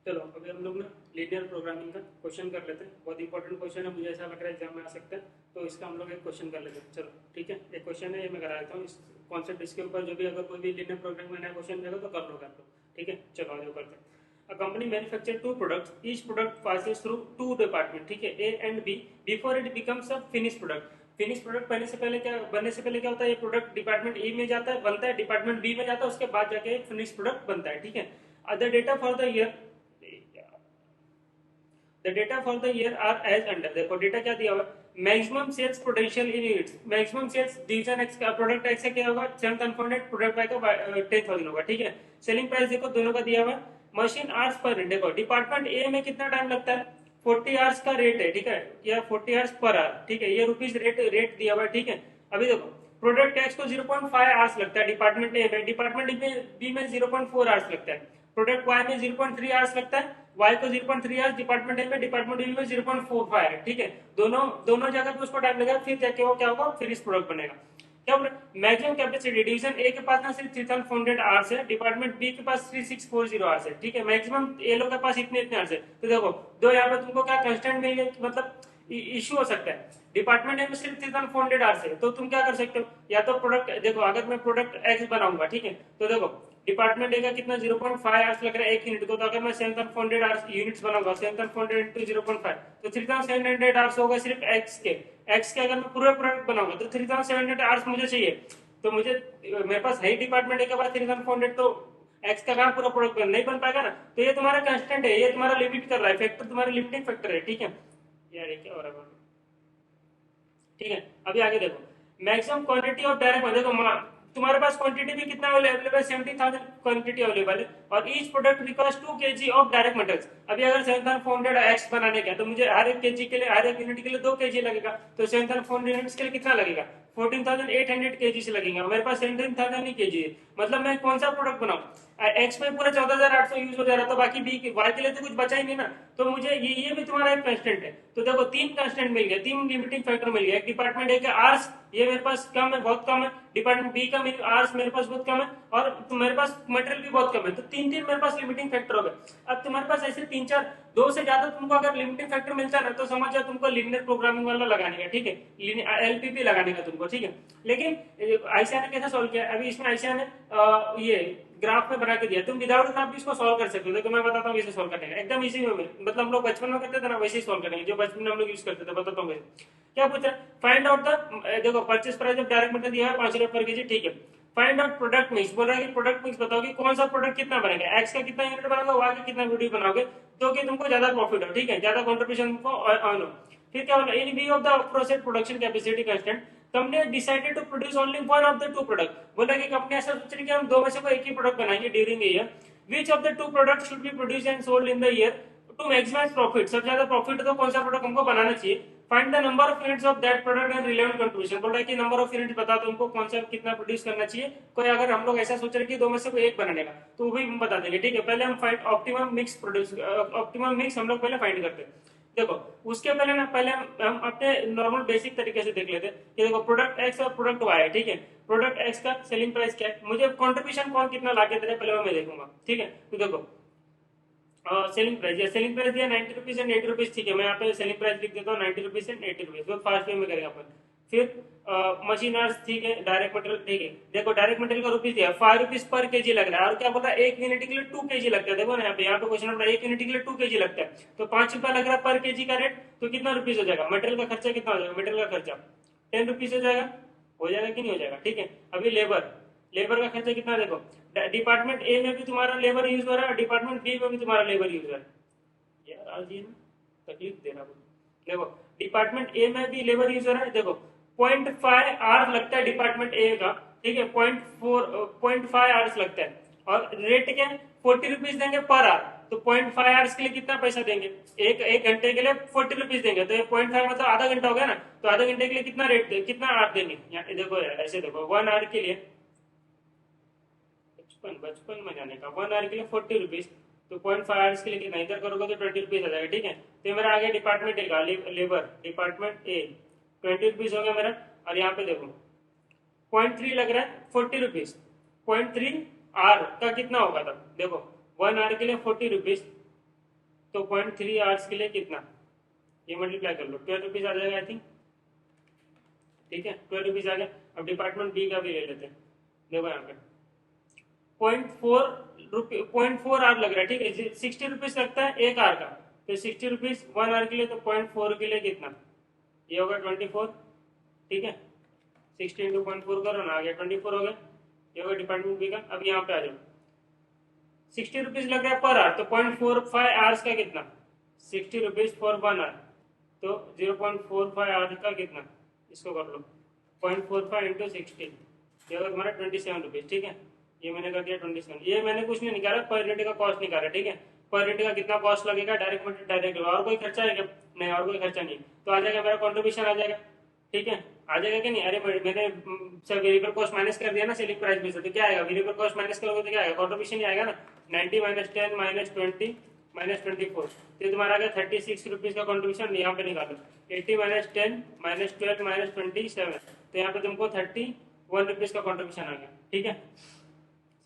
चलो अभी हम लोग ना लीनियर प्रोग्रामिंग का क्वेश्चन कर लेते हैं। बहुत इंपॉर्टेंट क्वेश्चन है, मुझे ऐसा लग रहा है एग्जाम में आ सकता है, तो इसका हम लोग एक क्वेश्चन कर लेते हैं। चलो ठीक है, एक क्वेश्चन है, ये मैं करा देता हूँ। इस कॉन्सेप्ट इसके ऊपर जो भी अगर कोई भी लीनियर प्रोग्रामिंग में नया क्वेश्चन रहेगा तो कर लो कर लो। ठीक है, चलो आगे करते हैं। A company manufacture two products. Each product passes through two department, ठीक है, A and B, before it becomes a finished product. Finish product बनने से पहले क्या होता है, ये प्रोडक्ट डिपार्टमेंट ए में जाता है, बनता है, डिपार्टमेंट बी में जाता है, उसके बाद जाके फिनिश प्रोडक्ट बनता है। ठीक है, other data for the year, the data for the year are as under. देखो डेटा क्या दिया हुआ, maximum sales potential in units, maximum sales division X का प्रोडक्ट एक्स का क्या होगा 7,500, प्रोडक्ट वाई का 10,000 होगा। ठीक है, सेलिंग प्राइस देखो दोनों का दिया हुआ है। मशीन आवर्स पर रेट, देखो डिपार्टमेंट ए में कितना टाइम लगता है, 40 आवर्स का रेट है। ठीक है, या 40 आवर्स पर आवर। ठीक है, ये रुपीज रेट रेट दिया हुआ है। ठीक है, अभी देखो प्रोडक्ट एक्स को 0.5 आवर्स लगता है डिपार्टमेंट ए में, डिपार्टमेंट बी में 0.4 आवर्स लगता है, प्रोडक्ट वाई में 0.3 आवर्स लगता है, वाई को 0.3 आवर्स डिपार्टमेंट ए में, डिपार्टमेंट बी में 0.45 है। ठीक है, दोनों दोनों जगह पे उसको टाइम लगेगा, फिर जाके वो क्या होगा, फिनिश प्रोडक्ट बनेगा। क्या बोल रहे, मैक्सिमम कैपेसिटी डिवीजन ए के पास ना सिर्फ 3,400 आवर्स है, डिपार्टमेंट बी के पास 3,640 आवर्स है। ठीक है, मैक्सिमम ए लोग के पास इतने इतने आवर्स है। तो देखो दो यहाँ पे तुमको क्या कंस्टेंट मिल गया, मतलब इश्यू हो सकता है। डिपार्टमेंट ए में सिर्फ 3,400 आवर्स है, तो तुम क्या कर सकते हो, या तो प्रोडक्ट देखो, अगर मैं प्रोडक्ट एक्स बनाऊंगा, ठीक है, तो देखो डिपार्टमेंट ए का कितना 0.5 आवर्स लग रहा है एक यूनिट को, तो अगर मैं 7,400 आवर्स यूनिट्स बनाऊंगा, 7,400 इंटू 0.5, तो 3,700 आवर्स होगा सिर्फ एक्स के अगर मैं पूरा प्रोडक्ट बनाऊंगा तो 3,700 आवर्स मुझे चाहिए। तो मुझे मेरे पास है डिपार्टमेंट ए के पास 3,400, तो एक्स का काम पूरा प्रोडक्ट नहीं बन पाएगा ना, तो ये तुम्हारा कंस्टेंट है, ये तुम्हारा लिमिट कर रहा है, फैक्टर तुम्हारा लिमिटिंग फैक्टर है। ठीक है यार, ये क्या हो रहा है। ठीक है, अभी आगे देखो मैक्सिमम क्वांटिटी ऑफ डायरेक्ट, देखो तुम्हारे पास क्वांटिटी भी कितना अवेलेबल है, 70,000 क्वांटिटी अवेलेबल है, और each product requires 2 kg of direct material. अभी अगर 7,400 एक्स बनाने का तो मुझे हर एक केजी के लिए, हर एक यूनिट के लिए 2 kg लगेगा, तो 7,400 यूनिट्स के लिए कितना लगेगा, 14,800 kg से लगेगा। मेरे पास 17,000 ही kg है, मतलब मैं कौन सा प्रोडक्ट बनाऊं, एक्स में पूरा 14,800 यूज हो जा रहा, तो बाकी बी वाई के लिए तो कुछ बचा ही नहीं ना। तो मुझे ये भी तुम्हारा एक कंस्टेंट है। तो देखो तीन कंस्टेंट मिल गया, तीन लिमिटिंग फैक्टर मिल गया। एक डिपार्टमेंट ए का आर्स, ये मेरे पास कम है, बहुत कम है। डिपार्टमेंट बी का आर्स मेरे पास बहुत कम है, और मेरे पास मटेरियल भी बहुत कम है, तो तीन तीन मेरे पास लिमिटिंग फैक्टर हो गए। अब तुम्हारे पास ऐसे तीन चार, दो से ज्यादा तुमको अगर लिमिटिंग फैक्टर मिलता है ना, तो समझ जाओ तुमको लीनियर प्रोग्रामिंग वाला लगाने का। ठीक है, एलपीपी लगाने का तुमको। ठीक है, लेकिन आयशा ने कैसे सॉल्व किया, अभी इसमें आयशा ने ये ग्राफ में बना के दिया, तुम विदाउट ग्राफ भी इसको सॉल्व कर सकते हो। देखो मैं बताता हूँ इसे सॉल्व करने का एकदम इजी वे में, मतलब हम लोग बचपन में करते थे ना, वैसे ही सॉल्व करेंगे जो बचपन में हम लोग यूज करते थे। बताता हूँ क्या पूछा, फाइंड आउट द, देखो purchase price of direct material दिया है 5 रुपए पर केजी। ठीक है, फाइंड आउट प्रोडक्ट मिक्स, बोल रहा है कि प्रोडक्ट मिक्स बताओ कि कौन सा प्रोडक्ट कितना बनेगा, एक्स का कितना यूनिट बनाओगे, वाई का कितना यूनिट बनाओगे, तो कि तुमको ज्यादा प्रॉफिट हो। ठीक है, ज्यादा कॉन्ट्रीब्यूशन तुमको अर्न हो। फिर क्या बोला, in view of the process production capacity constant, company decided to produce only one of the two product. बोला कि कंपनी ऐसा सोच रही है कि हम दो में से कोई एक ही प्रोडक्ट बनाएंगे during year. Which of the two product should be produce and sold in the year to maximize profit, सबसे ज्यादा प्रॉफिट तो कौन सा प्रोडक्ट हमको बनाना चाहिए। Find the number of units of that product and relevant contribution, बोल रहा है कि नंबर ऑफ यूनिट बता दो हमको, कौन सा कितना प्रोड्यूस करना चाहिए। कोई अगर हम लोग ऐसा सोच रहे कि दो में से कोई एक बनाने का, तो वो भी हम बता देंगे। ठीक है, पहले हम find optimum mix produce, optimum mix हम लोग पहले फाइंड करते हैं। देखो उसके पहले ना, पहले हम अपने नॉर्मल बेसिक तरीके से देख लेते हैं कि देखो प्रोडक्ट एक्स और प्रोडक्ट वाई है। ठीक है, प्रोडक्ट एक्स का सेलिंग प्राइस क्या है, मुझे कंट्रीब्यूशन कौन कितना लाके दे रहे पहले मैं देखूंगा। ठीक है, तो देखो सेलिंग प्राइस, या सेलिंग प्राइस दिया 90 रुपीज एंड 80 रुपीज। ठीक है, मैं यहाँ पे सेलिंग प्राइस लिख देता हूँ 90 रुपीज एंड 80 रुपीज, बहुत फास्ट वे में करेंगे अपन। फिर मशीन आवर्स, ठीक है, डायरेक्ट मटेरियल। ठीक है, देखो डायरेक्ट मटेरियल का रुपीज दिया 5 रुपीज पर केजी लग रहा है, और क्या बोला एक यूनिट के लिए 2 kg लगता है। देखो ना यहाँ पे क्वेश्चन एक यूनिट के लिए 2 kg लगता है, तो 5 रुपया लग रहा है पर केजी का रेट, तो कितना रुपीज हो जाएगा, मटेरियल का खर्चा कितना हो जाएगा, मटेरियल का खर्चा 10 रुपीज हो जाएगा कि नहीं हो जाएगा। ठीक है, अभी लेबर, लेबर का खर्चा कितना, देखो डिपार्टमेंट ए में भी तुम्हारा लेबर यूज हो रहा है, डिपार्टमेंट बी में भी तुम्हारा लेबर यूज हो रहा है। यार आज ये ना तकलीफ दे रहा है। देखो डिपार्टमेंट ए में भी लेबर यूज हो रहा है, देखो 0.5 आवर्स लगता है डिपार्टमेंट ए का। ठीक है, 0.5 आवर्स लगता है, और रेट क्या है 40 रुपीज देंगे पर आवर, तो 0.5 आवर्स के लिए कितना पैसा देंगे, एक घंटे के लिए 40 रुपीज देंगे, तो ये 0.5 मतलब आधा घंटा हो गया ना, तो आधा घंटे के लिए कितना रेट कितना आवर देंगे। यहाँ देखो यार ऐसे देखो 1 आवर के लिए, बचपन बचपन में जाने का, 1 आवर के लिए 40 रुपीज, तो 0.5 आवर्स के लिए कितना, इधर करोगे तो 20 रुपीज आ जाएगा। ठीक है, तो मेरा आगे डिपार्टमेंट ए का लेबर, डिपार्टमेंट ए 20 रुपीज हो गया मेरा, और यहाँ पे देखो 0.3 लग रहा है 40 रुपीज, 0.3 आर का कितना होगा तब, देखो 1 आवर के लिए 40 रुपीज, तो 0.3 आवर्स के लिए कितना, ये मल्टीप्लाई कर लो, 12 रुपीज आ जाएगा आई थिंक। ठीक है, 12 रुपीज आ गया। अब डिपार्टमेंट बी का भी ले लेते हैं। देखो यहाँ पे 0.4 आवर लग रहा है, ठीक है, 60 रुपीज लगता है एक आवर का, तो 60 रुपीज 1 आवर के लिए, तो 0.4 के लिए कितना, ये होगा 24। ठीक है, 60 इंटू 0.4 करो ना, आ गया 24 हो गया, ये होगा डिपार्टमेंट बी का। अब यहाँ पे आ जाओ, 60 रुपीज लग रहा है पर आवर, तो 0.45 आवर्स का कितना, 60 रुपीज फॉर 1 आवर, तो 0.45 आवर का कितना, इसको कर लो 0.45 इंटू 60, ये होगा तुम्हारा 27 रुपीज। ठीक है, ये मैंने कर दिया 27। ये मैंने कुछ नहीं निकाला, पर यूनिट का कॉस्ट निकाला। ठीक है, पर यूनिट का कितना कॉस्ट लगेगा, डायरेक्ट मटेरियल डायरेक्ट, और कोई खर्चा है क्या, नहीं और कोई खर्चा नहीं, तो आ जाएगा मेरा कॉन्ट्रीब्यूशन आ जाएगा। ठीक है, आ जाएगा कि नहीं, अरे मैंने सब वेरिएबल कॉस्ट माइनस कर दिया ना सेलिंग प्राइस में से, तो क्या आएगा, वेरिएबल कॉस्ट माइनस करोगे तो क्या आएगा, कॉन्ट्रीब्यूशन ही आएगा ना। 90 माइनस 10 माइनस 20 माइनस 24, तो तुम्हारा आ गया 36 रुपीज का कॉन्ट्रीब्यूशन। यहाँ पे निकालो 80 माइनस 10 माइनस 12 माइनस 27, तो यहाँ पे तुमको 31 रुपीज का कॉन्ट्रीब्यूशन आ गया। ठीक है,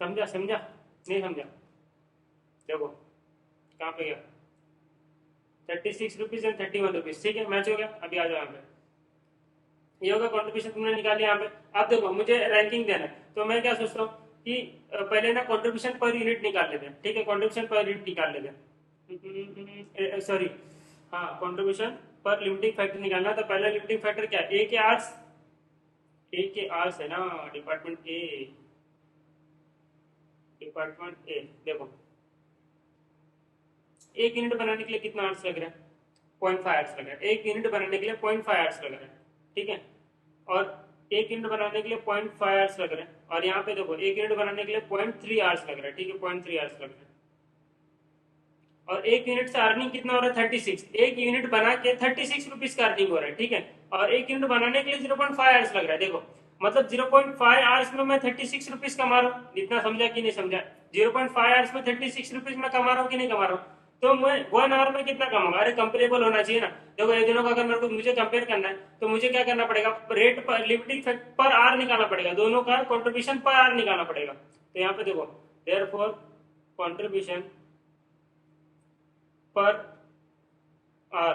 समझा समझा नहीं समझा, देखो कहाँ पे गया, 36 रुपीज एंड 31 रुपीज। ठीक है, मैच हो गया। अभी आ जाओ यहाँ पे, ये होगा कॉन्ट्रीब्यूशन तुमने निकाली यहाँ पे। अब देखो मुझे रैंकिंग देना है, तो मैं क्या सोचता हूँ कि पहले ना कॉन्ट्रीब्यूशन पर यूनिट निकाल लेते हैं। ठीक है, कॉन्ट्रीब्यूशन पर यूनिट निकाल लेते हैं, सॉरी हाँ, कॉन्ट्रीब्यूशन पर लिमिटिंग फैक्टर निकालना। तो पहला लिमिटिंग फैक्टर क्या, ए के आर्स, ए के आर्स है ना, डिपार्टमेंट ए, डिपार्टमेंट ए। देखो एक यूनिट बनाने के लिए कितना आवर्स लग रहा है, 0.5 आवर्स लग रहा है, एक यूनिट बनाने के लिए 0.5 आवर्स लग रहा है। ठीक है, और एक यूनिट बनाने के लिए 0.5 आवर्स लग रहे हैं, और यहाँ पे देखो एक यूनिट बनाने के लिए 0.3 आवर्स लग रहा है। ठीक है, 0.3 आवर्स लग रहा है, और एक यूनिट से अर्निंग कितना हो रहा है, 36। एक यूनिट बना के 36 रुपीज का अर्निंग हो रहा है। ठीक है, और एक यूनिट बनाने के लिए 0.5 आवर्स लग रहा है। देखो मतलब 0.5 आवर्स में मैं 36 रुपीज कमा रहा हूँ, इतना समझा कि नहीं समझा, 0.5 आवर्स में 36 रुपीज में कमा रहा हूँ कि नहीं कमा रहा हूँ, तो मैं 1 आवर में कितना कमाऊंगा, अरे कंपेरेबल होना चाहिए ना। देखो ये दोनों का अगर मेरे को मुझे कंपेयर करना है, तो मुझे क्या करना पड़ेगा, रेट पर लिमिटिंग पर आवर निकालना पड़ेगा, दोनों का कॉन्ट्रीब्यूशन पर आवर निकालना पड़ेगा। तो यहाँ पे देखो देयरफॉर कॉन्ट्रीब्यूशन पर आर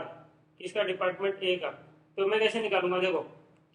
किसका, डिपार्टमेंट ए का, तो मैं कैसे निकालूंगा, देखो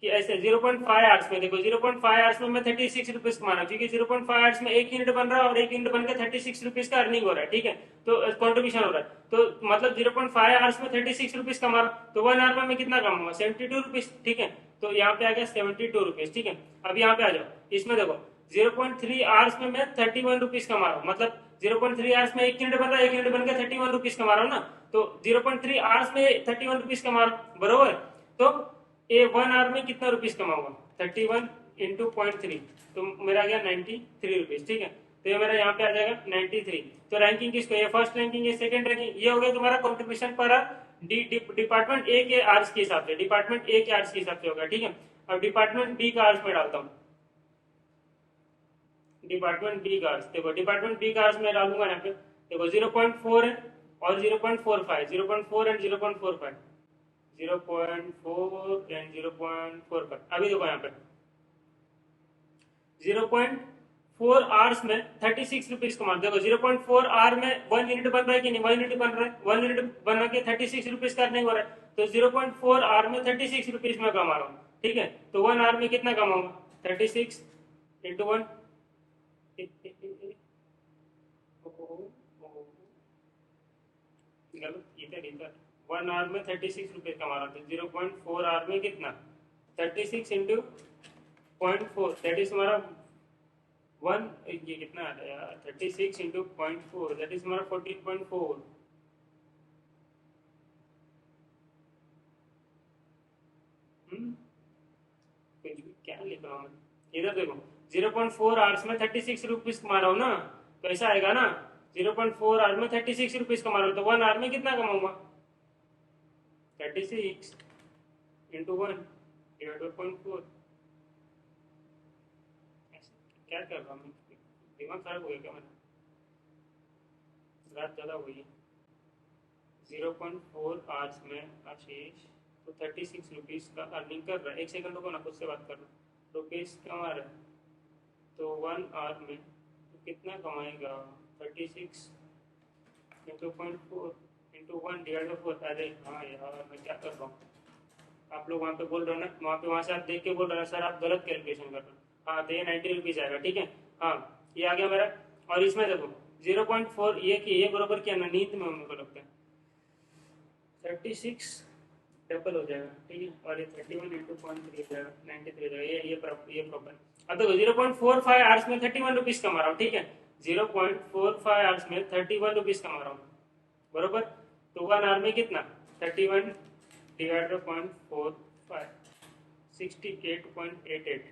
कि ऐसे 0.5 आवर्स में, देखो 0.5 आवर्स में मैं 36 रुपीज कमाना, क्योंकि 0.5 आवर्स में एक यूनिट बन रहा है और एक यूनिट बनकर 36 रुपीज का अर्निंग हो रहा है। ठीक है, तो कॉन्ट्रीब्यूशन हो रहा है, तो मतलब 0.5 आवर्स में 36 रुपीज कमा रहा हूं, तो 1 आवर में मैं कितना कमाऊंगा, 72 रुपीज। ठीक है, तो यहाँ पे आ गया 72 रुपीज। ठीक है, अब यहाँ पे आ जाओ, इसमें देखो 0.3 आवर्स में मैं 31 रुपीज कमा रहा हूँ, मतलब 0.3 आवर्स में एक यूनिट बन रहा है, एक यूनिट बनकर 31 रुपीज कमा रहा हूँ ना, तो 0.3 आवर्स में 31 रुपीज कमा रहा हूँ, बरोबर। तो ए 1 आवर में कितना रुपीज कमाऊंगा, 31 इंटू 0.3, तो मेरा आ गया 93 रुपीज। ठीक है, तो ये मेरा यहाँ पे आ जाएगा 93। तो रैंकिंग किसको, ये फर्स्ट रैंकिंग, ये सेकंड रैंकिंग, ये हो गया तुम्हारा कॉन्ट्रीब्यूशन पर डिपार्टमेंट ए के आवर्स के हिसाब से, डिपार्टमेंट ए के आवर्स के हिसाब से होगा। ठीक है, अब डिपार्टमेंट बी का आवर्स में डालता हूँ, डिपार्टमेंट बी कार्स, देखो डिपार्टमेंट बी कार्स में डालूंगा यहाँ पे, देखो 0.4 है और 0.45, 0.4 एंड 0.45, 0.4 एंड 0.45। अभी देखो यहाँ पे 0.4 आवर्स में 36 रुपीज कमा, देखो 0.4 आवर में 1 यूनिट बन रहा है कि नहीं, 1 यूनिट बन रहा है, 1 यूनिट बना के 36 रुपीज का नहीं हो रहा है, तो 0.4 आवर में 36 रुपीज में कमा रहा हूँ। ठीक है, तो 1 आवर में कितना कमाऊंगा, 36 इंटू 1, इधर इधर 1 आवर में 36 रुपीज कमा रहा था, 0.4 आवर में कितना, 36 इंटू 0.4, दैट इज हमारा 1, ये कितना आ रहा है, 36 इंटू 0.4, दैट इज हमारा 14.4। क्या लिख रहा हूँ मैं, इधर देखो 0.4 आवर्स में 36 रुपीज कमा रहा हूँ ना, तो ऐसा आएगा ना, 0.4 आवर में 36 रुपीज कमा रहा हूँ, तो 1 आवर में कितना कमाऊंगा, 36 इंटू 1 डिवाइड बाई 0.4। क्या कर रहा हूँ, दिमाग खराब हो गया क्या मेरा, रात ज्यादा हुई है। 0.4 आवर्स में आशीष तो 36 रुपीज का अर्निंग कर रहा है, एक सेकंड को ना खुद से बात कर रहा है, रुपीज कमा रहा है, तो 1 आवर में तो कितना कमाएगा, 36 इंटू 0.4 इंटू 1 डिवाइड बाई 4। अरे हाँ यार मैं क्या कर रहा हूँ, आप लोग वहाँ पे बोल रहे हो ना, वहाँ पे वहाँ से आप देख के बोल रहे हो सर आप गलत कैलकुलेशन कर रहे हो। हाँ तो ये 90 रुपीज आएगा, ठीक है। हाँ ये आ गया मेरा। और इसमें देखो 0.4 ये बरोबर क्या ना, नींद में हमको लगता है 36 डबल हो जाएगा, ठीक है। और ये 31 इंटू 0.3 हो जाएगा, 93 हो जाएगा। ये प्रॉपर। अब देखो 0.45 आवर्स में 31 रुपीज कमा रहा हूँ, ठीक है। 0.45 आवर्स में 31 रुपीज कमा रहा हूँ, बरोबर। तो 1 आवर में कितना, 31 डिवाइड बाई 0.45, 68.88,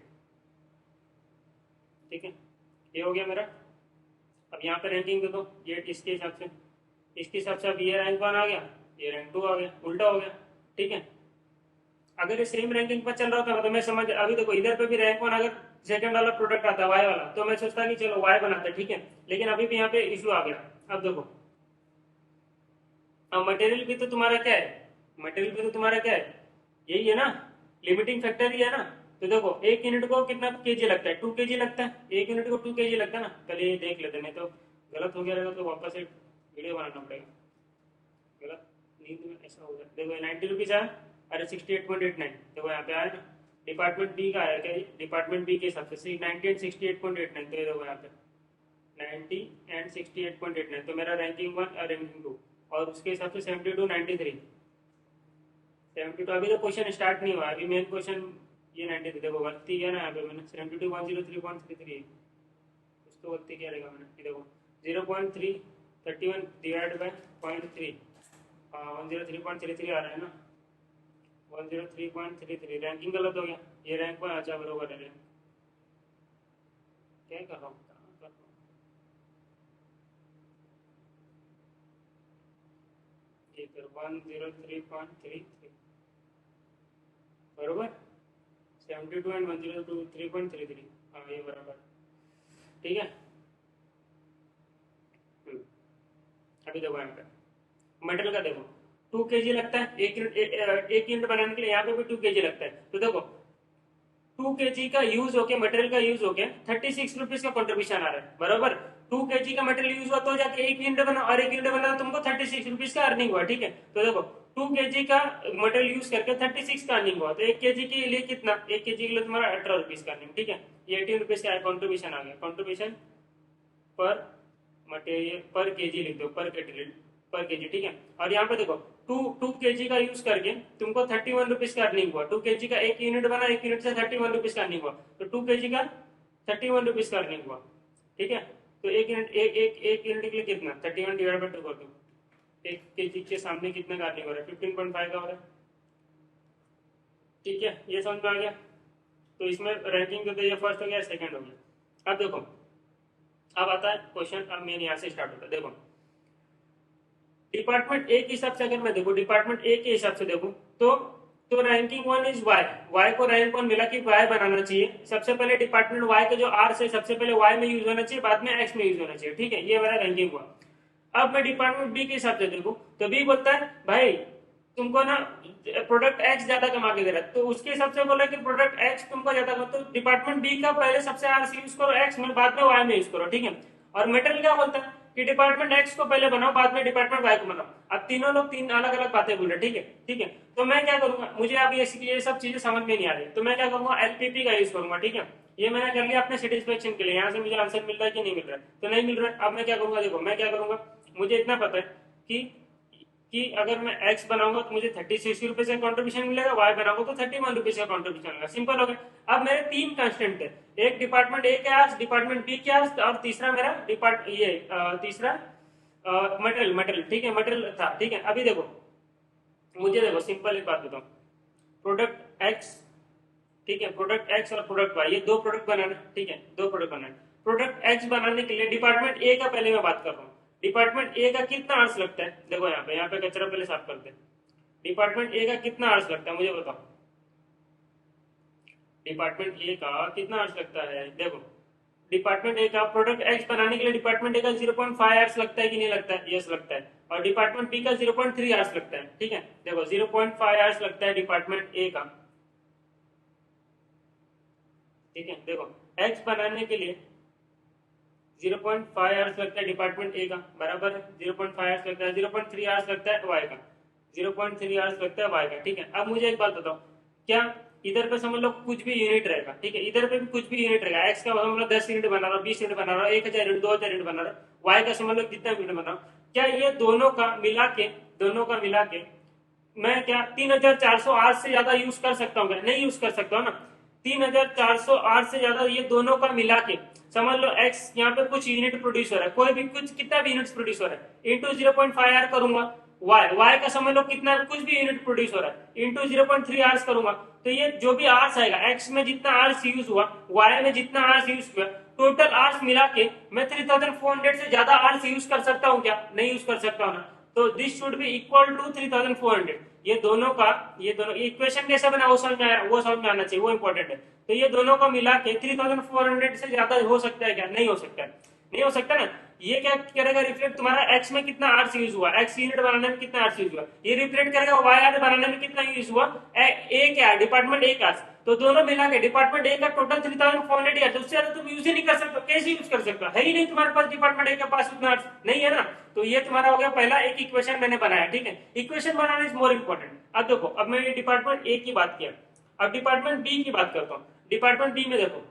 ठीक है। ये हो गया मेरा। अब यहाँ पे रैंकिंग दे दो, ये इसके हिसाब से अब ये रैंक 1 आ गया, ये रैंक 2 आ गया, उल्टा हो गया, ठीक है। अगर ये सेम रैंकिंग पर चल रहा था तो मैं समझ, अभी देखो इधर पे भी रैंक 1 अगर सेकंड वाला प्रोडक्ट आता वाई वाला तो मैं सोचता कि चलो वाई बनाते, ठीक है। लेकिन अभी भी यहाँ पे इशू आ गया। अब देखो, अब मटेरियल भी तो तुम्हारा क्या है, मटेरियल भी तो तुम्हारा क्या है, यही है ना, लिमिटिंग फैक्टर ही है ना। तो देखो 1 यूनिट को कितना केजी लगता है, 2 केजी लगता है, 1 यूनिट को 2 केजी लगता है ना। पहले ये देख लेते, नहीं तो गलत हो गया रहेगा तो वापस एक वीडियो बनाना पड़ेगा। गलत नींद में ऐसा हो जाए। देखो 90 रुपीज आया, अरे 68.89, देखो यहाँ पे आया ना। डिपार्टमेंट बी का आया क्या, डिपार्टमेंट बी के हिसाब से 90 एंड 68.89, तो ये देखो यहाँ पे 90 एंड 68.89, तो मेरा रैंकिंग 1 और रैंकिंग 2, और उसके हिसाब से 72 93 72। अभी तो क्वेश्चन स्टार्ट नहीं हुआ, अभी मेन क्वेश्चन ये 93। देखो गलती किया ना यहाँ पे मैंने, 72 103.33, कुछ तो गलती किया रहेगा मैंने। ये देखो 0.3 31 डिवाइड बाय 0.3, 103.33 आ रहा है ना, 103.33। रैंकिंग गलत हो गया, ये रैंक 1 अच्छा बरोबर है। क्या कर रहा हूँ, ये 103.33 बरोबर, 72 एंड 103.33, हाँ ये बराबर, ठीक है। अभी देखो यहाँ पे मटेरियल का देखो 2 केजी लगता है, एक यूनिट बनाने के लिए, यहाँ पे भी 2 केजी लगता है। तो देखो 2 केजी का यूज होके, मटेरियल का यूज होके 36 रुपीज का कॉन्ट्रीब्यूशन आ रहा है, बराबर। 2 केजी का मटेरियल यूज हुआ तो जाके 1 यूनिट बना, और 1 यूनिट बना तो तुमको 36 रुपीज का अर्निंग हुआ, ठीक है। तो देखो 2 केजी का मटेरियल यूज करके 36 का अर्निंग हुआ, तो 1 केजी के लिए कितना, 1 केजी के लिए तुम्हारा 18 रुपीज का अर्निंग, ठीक है। ये 18 रुपीज का कॉन्ट्रीब्यूशन आ गया, कॉन्ट्रीब्यूशन पर मटेरियल पर केजी लिख दो, पर केजी, ठीक है। और यहाँ पे देखो टू केजी का यूज करके तुमको 31 रुपीज का अर्निंग हुआ। 2 केजी का 1 यूनिट बना, 1 यूनिट से 31 रुपीज का अर्निंग हुआ, तो 2 केजी का 31 रुपीज का अर्निंग हुआ, ठीक है। तो एक यूनिट के लिए कितना, 31 डिवाइड बाई 2 कर दो, 1 केजी के सामने कितना का अर्निंग हो रहा है, 15.5 का हो रहा है, ठीक है। ये समझ में आ गया। तो इसमें रैंकिंग तो ये फर्स्ट हो गया, सेकंड हो गया। अब देखो, अब आता है क्वेश्चन, अब मेन यहाँ से स्टार्ट होता है। देखो डिपार्टमेंट ए के हिसाब से अगर मैं देखूं, डिपार्टमेंट ए के हिसाब से देखूं तो रैंकिंग 1 इज वाई, वाई को रैंक 1 मिला कि वाई बनाना चाहिए। सबसे पहले डिपार्टमेंट वाई का जो आर से सबसे पहले वाई में यूज होना चाहिए, बाद में एक्स में यूज होना चाहिए, ठीक है। ये मेरा रैंकिंग हुआ। अब मैं डिपार्टमेंट बी के हिसाब से देखूं तो बी बोलता है भाई तुमको ना प्रोडक्ट एक्स ज्यादा कमा के दे रहा है, तो उसके हिसाब से बोला कि प्रोडक्ट एक्स तुमको ज्यादा कमा, तो डिपार्टमेंट बी का पहले सबसे आर यूज करो एक्स में, बाद में वाई में यूज करो, ठीक है। और मेटेरियल क्या बोलता है कि डिपार्टमेंट एक्स को पहले बनाओ, बाद में डिपार्टमेंट वाई को बनाओ। अब तीनों लोग 3 अलग अलग बातें बोल रहे, ठीक है, ठीक है। तो मैं क्या करूंगा, मुझे अब ये सब चीजें समझ में नहीं आ रही, तो मैं क्या करूंगा, एलपीपी का यूज करूंगा, ठीक है। ये मैंने कर लिया अपने सेटिस्फेक्शन के लिए, यहाँ से मुझे आंसर मिल रहा है कि नहीं मिल रहा है, तो नहीं मिल रहा है। अब मैं क्या करूंगा, देखो मैं क्या करूंगा, मुझे इतना पता है कि अगर मैं एक्स बनाऊंगा तो मुझे 36 रुपए का कॉन्ट्रीब्यूशन मिलेगा, वाई बनाऊंगा तो 31 रुपीज का कॉन्ट्रीब्यूशन मिलेगा, सिंपल हो गया। अब मेरे 3 कांस्टेंट है, एक डिपार्टमेंट ए के आर्स, डिपार्टमेंट बी के आर्स, और तीसरा मेरा तीसरा मटेरियल, ठीक है, मटेरियल था, ठीक है। अभी देखो मुझे, देखो सिंपल एक बात बताऊं, प्रोडक्ट एक्स, ठीक है, प्रोडक्ट एक्स और प्रोडक्ट वाई, ये 2 प्रोडक्ट बनाना, ठीक है, 2 प्रोडक्ट बनाना। प्रोडक्ट एक्स बनाने के लिए डिपार्टमेंट ए का पहले मैं बात कर रहा हूँ, डिपार्टमेंट ए का कितना आवर्स लगता है। देखो यहाँ पे कचरा पहले साफ करते हैं। डिपार्टमेंट ए का कितना आवर्स लगता है मुझे बताओ, डिपार्टमेंट ए का कितना आवर्स लगता है। देखो डिपार्टमेंट ए का प्रोडक्ट एक्स बनाने के लिए डिपार्टमेंट ए का 0.5 आवर्स लगता है कि नहीं लगता है, यस लगता है। और डिपार्टमेंट बी का 0.3 आवर्स लगता है, ठीक है। देखो 0.5 आवर्स लगता है डिपार्टमेंट ए का, ठीक है। देखो एक्स बनाने के लिए 0.5 आवर्स लगता है डिपार्टमेंट ए का, बराबर है। 0.5 आवर्स लगता है, 0.3 आवर्स लगता है वाई का, 0.3 आवर्स लगता है वाई का, ठीक है। अब मुझे एक बात बताओ, क्या इधर पे समझ लो कुछ भी यूनिट रहेगा, ठीक है, इधर पे भी कुछ भी यूनिट रहेगा, एक्स का समझ लो 10 यूनिट बना रहा हूँ, 20 यूनिट बना रहा हूँ, 1000 यूनिट, 2000 यूनिट बना रहा हूँ, वाई का समझ लो कितना यूनिट बना रहा हूँ, क्या ये दोनों का मिला के मैं क्या 3408 से ज्यादा यूज कर सकता हूँ? क्या नहीं यूज कर सकता हूँ ना। 3408 से ज्यादा ये दोनों का मिला के समझ लो एक्स यहाँ पे कुछ यूनिट प्रोड्यूस हो रहा है, कोई भी कुछ कितना भी यूनिट प्रोड्यूस हो रहा है, इंटू 0.5 आर करूंगा, वाई का समझ लो कितना कुछ भी यूनिट प्रोड्यूस हो रहा है, इंटू 0.3 आर्स करूंगा, तो ये जो भी आर्स आएगा, एक्स में जितना आर्स यूज हुआ, वाई में जितना आर्स यूज हुआ, टोटल आर्स मिला के मैं 3400 से ज्यादा आर्स यूज कर सकता हूँ? क्या नहीं यूज कर सकता हूँ ना। तो this should be equal to 3400। ये दोनों इक्वेशन कैसे बना वो समझ में आया, वो समझ में आना चाहिए, वो इंपॉर्टेंट है। तो ये दोनों का मिला के 3400 से ज्यादा हो सकता है? क्या नहीं हो सकता है, नहीं हो सकता ना। ये क्या करेगा, रिफ्लेक्ट तुम्हारा एक्स में कितना आर्स यूज हुआ, एक्स यूनिट बनाने में कितना आर्स यूज हुआ, ये रिफ्लेक्ट करेगा वाई आर बनाने में कितना यूज हुआ, ए क्या डिपार्टमेंट ए का, तो दोनों मिला के डिपार्टमेंट ए का टोटल 3400 है, तो उससे ज्यादा तुम यूज ही नहीं कर सकते, कैसे यूज कर सकते हो, है ही नहीं तुम्हारे पास डिपार्टमेंट ए के पास उतना आर्स नहीं है ना। तो ये तुम्हारा हो गया पहला एक इक्वेशन मैंने बनाया, ठीक है। Equation banana is more important. अब देखो, अब मैंने डिपार्टमेंट ए की बात किया, अब डिपार्टमेंट बी की बात करता हूँ। डिपार्टमेंट बी में देखो,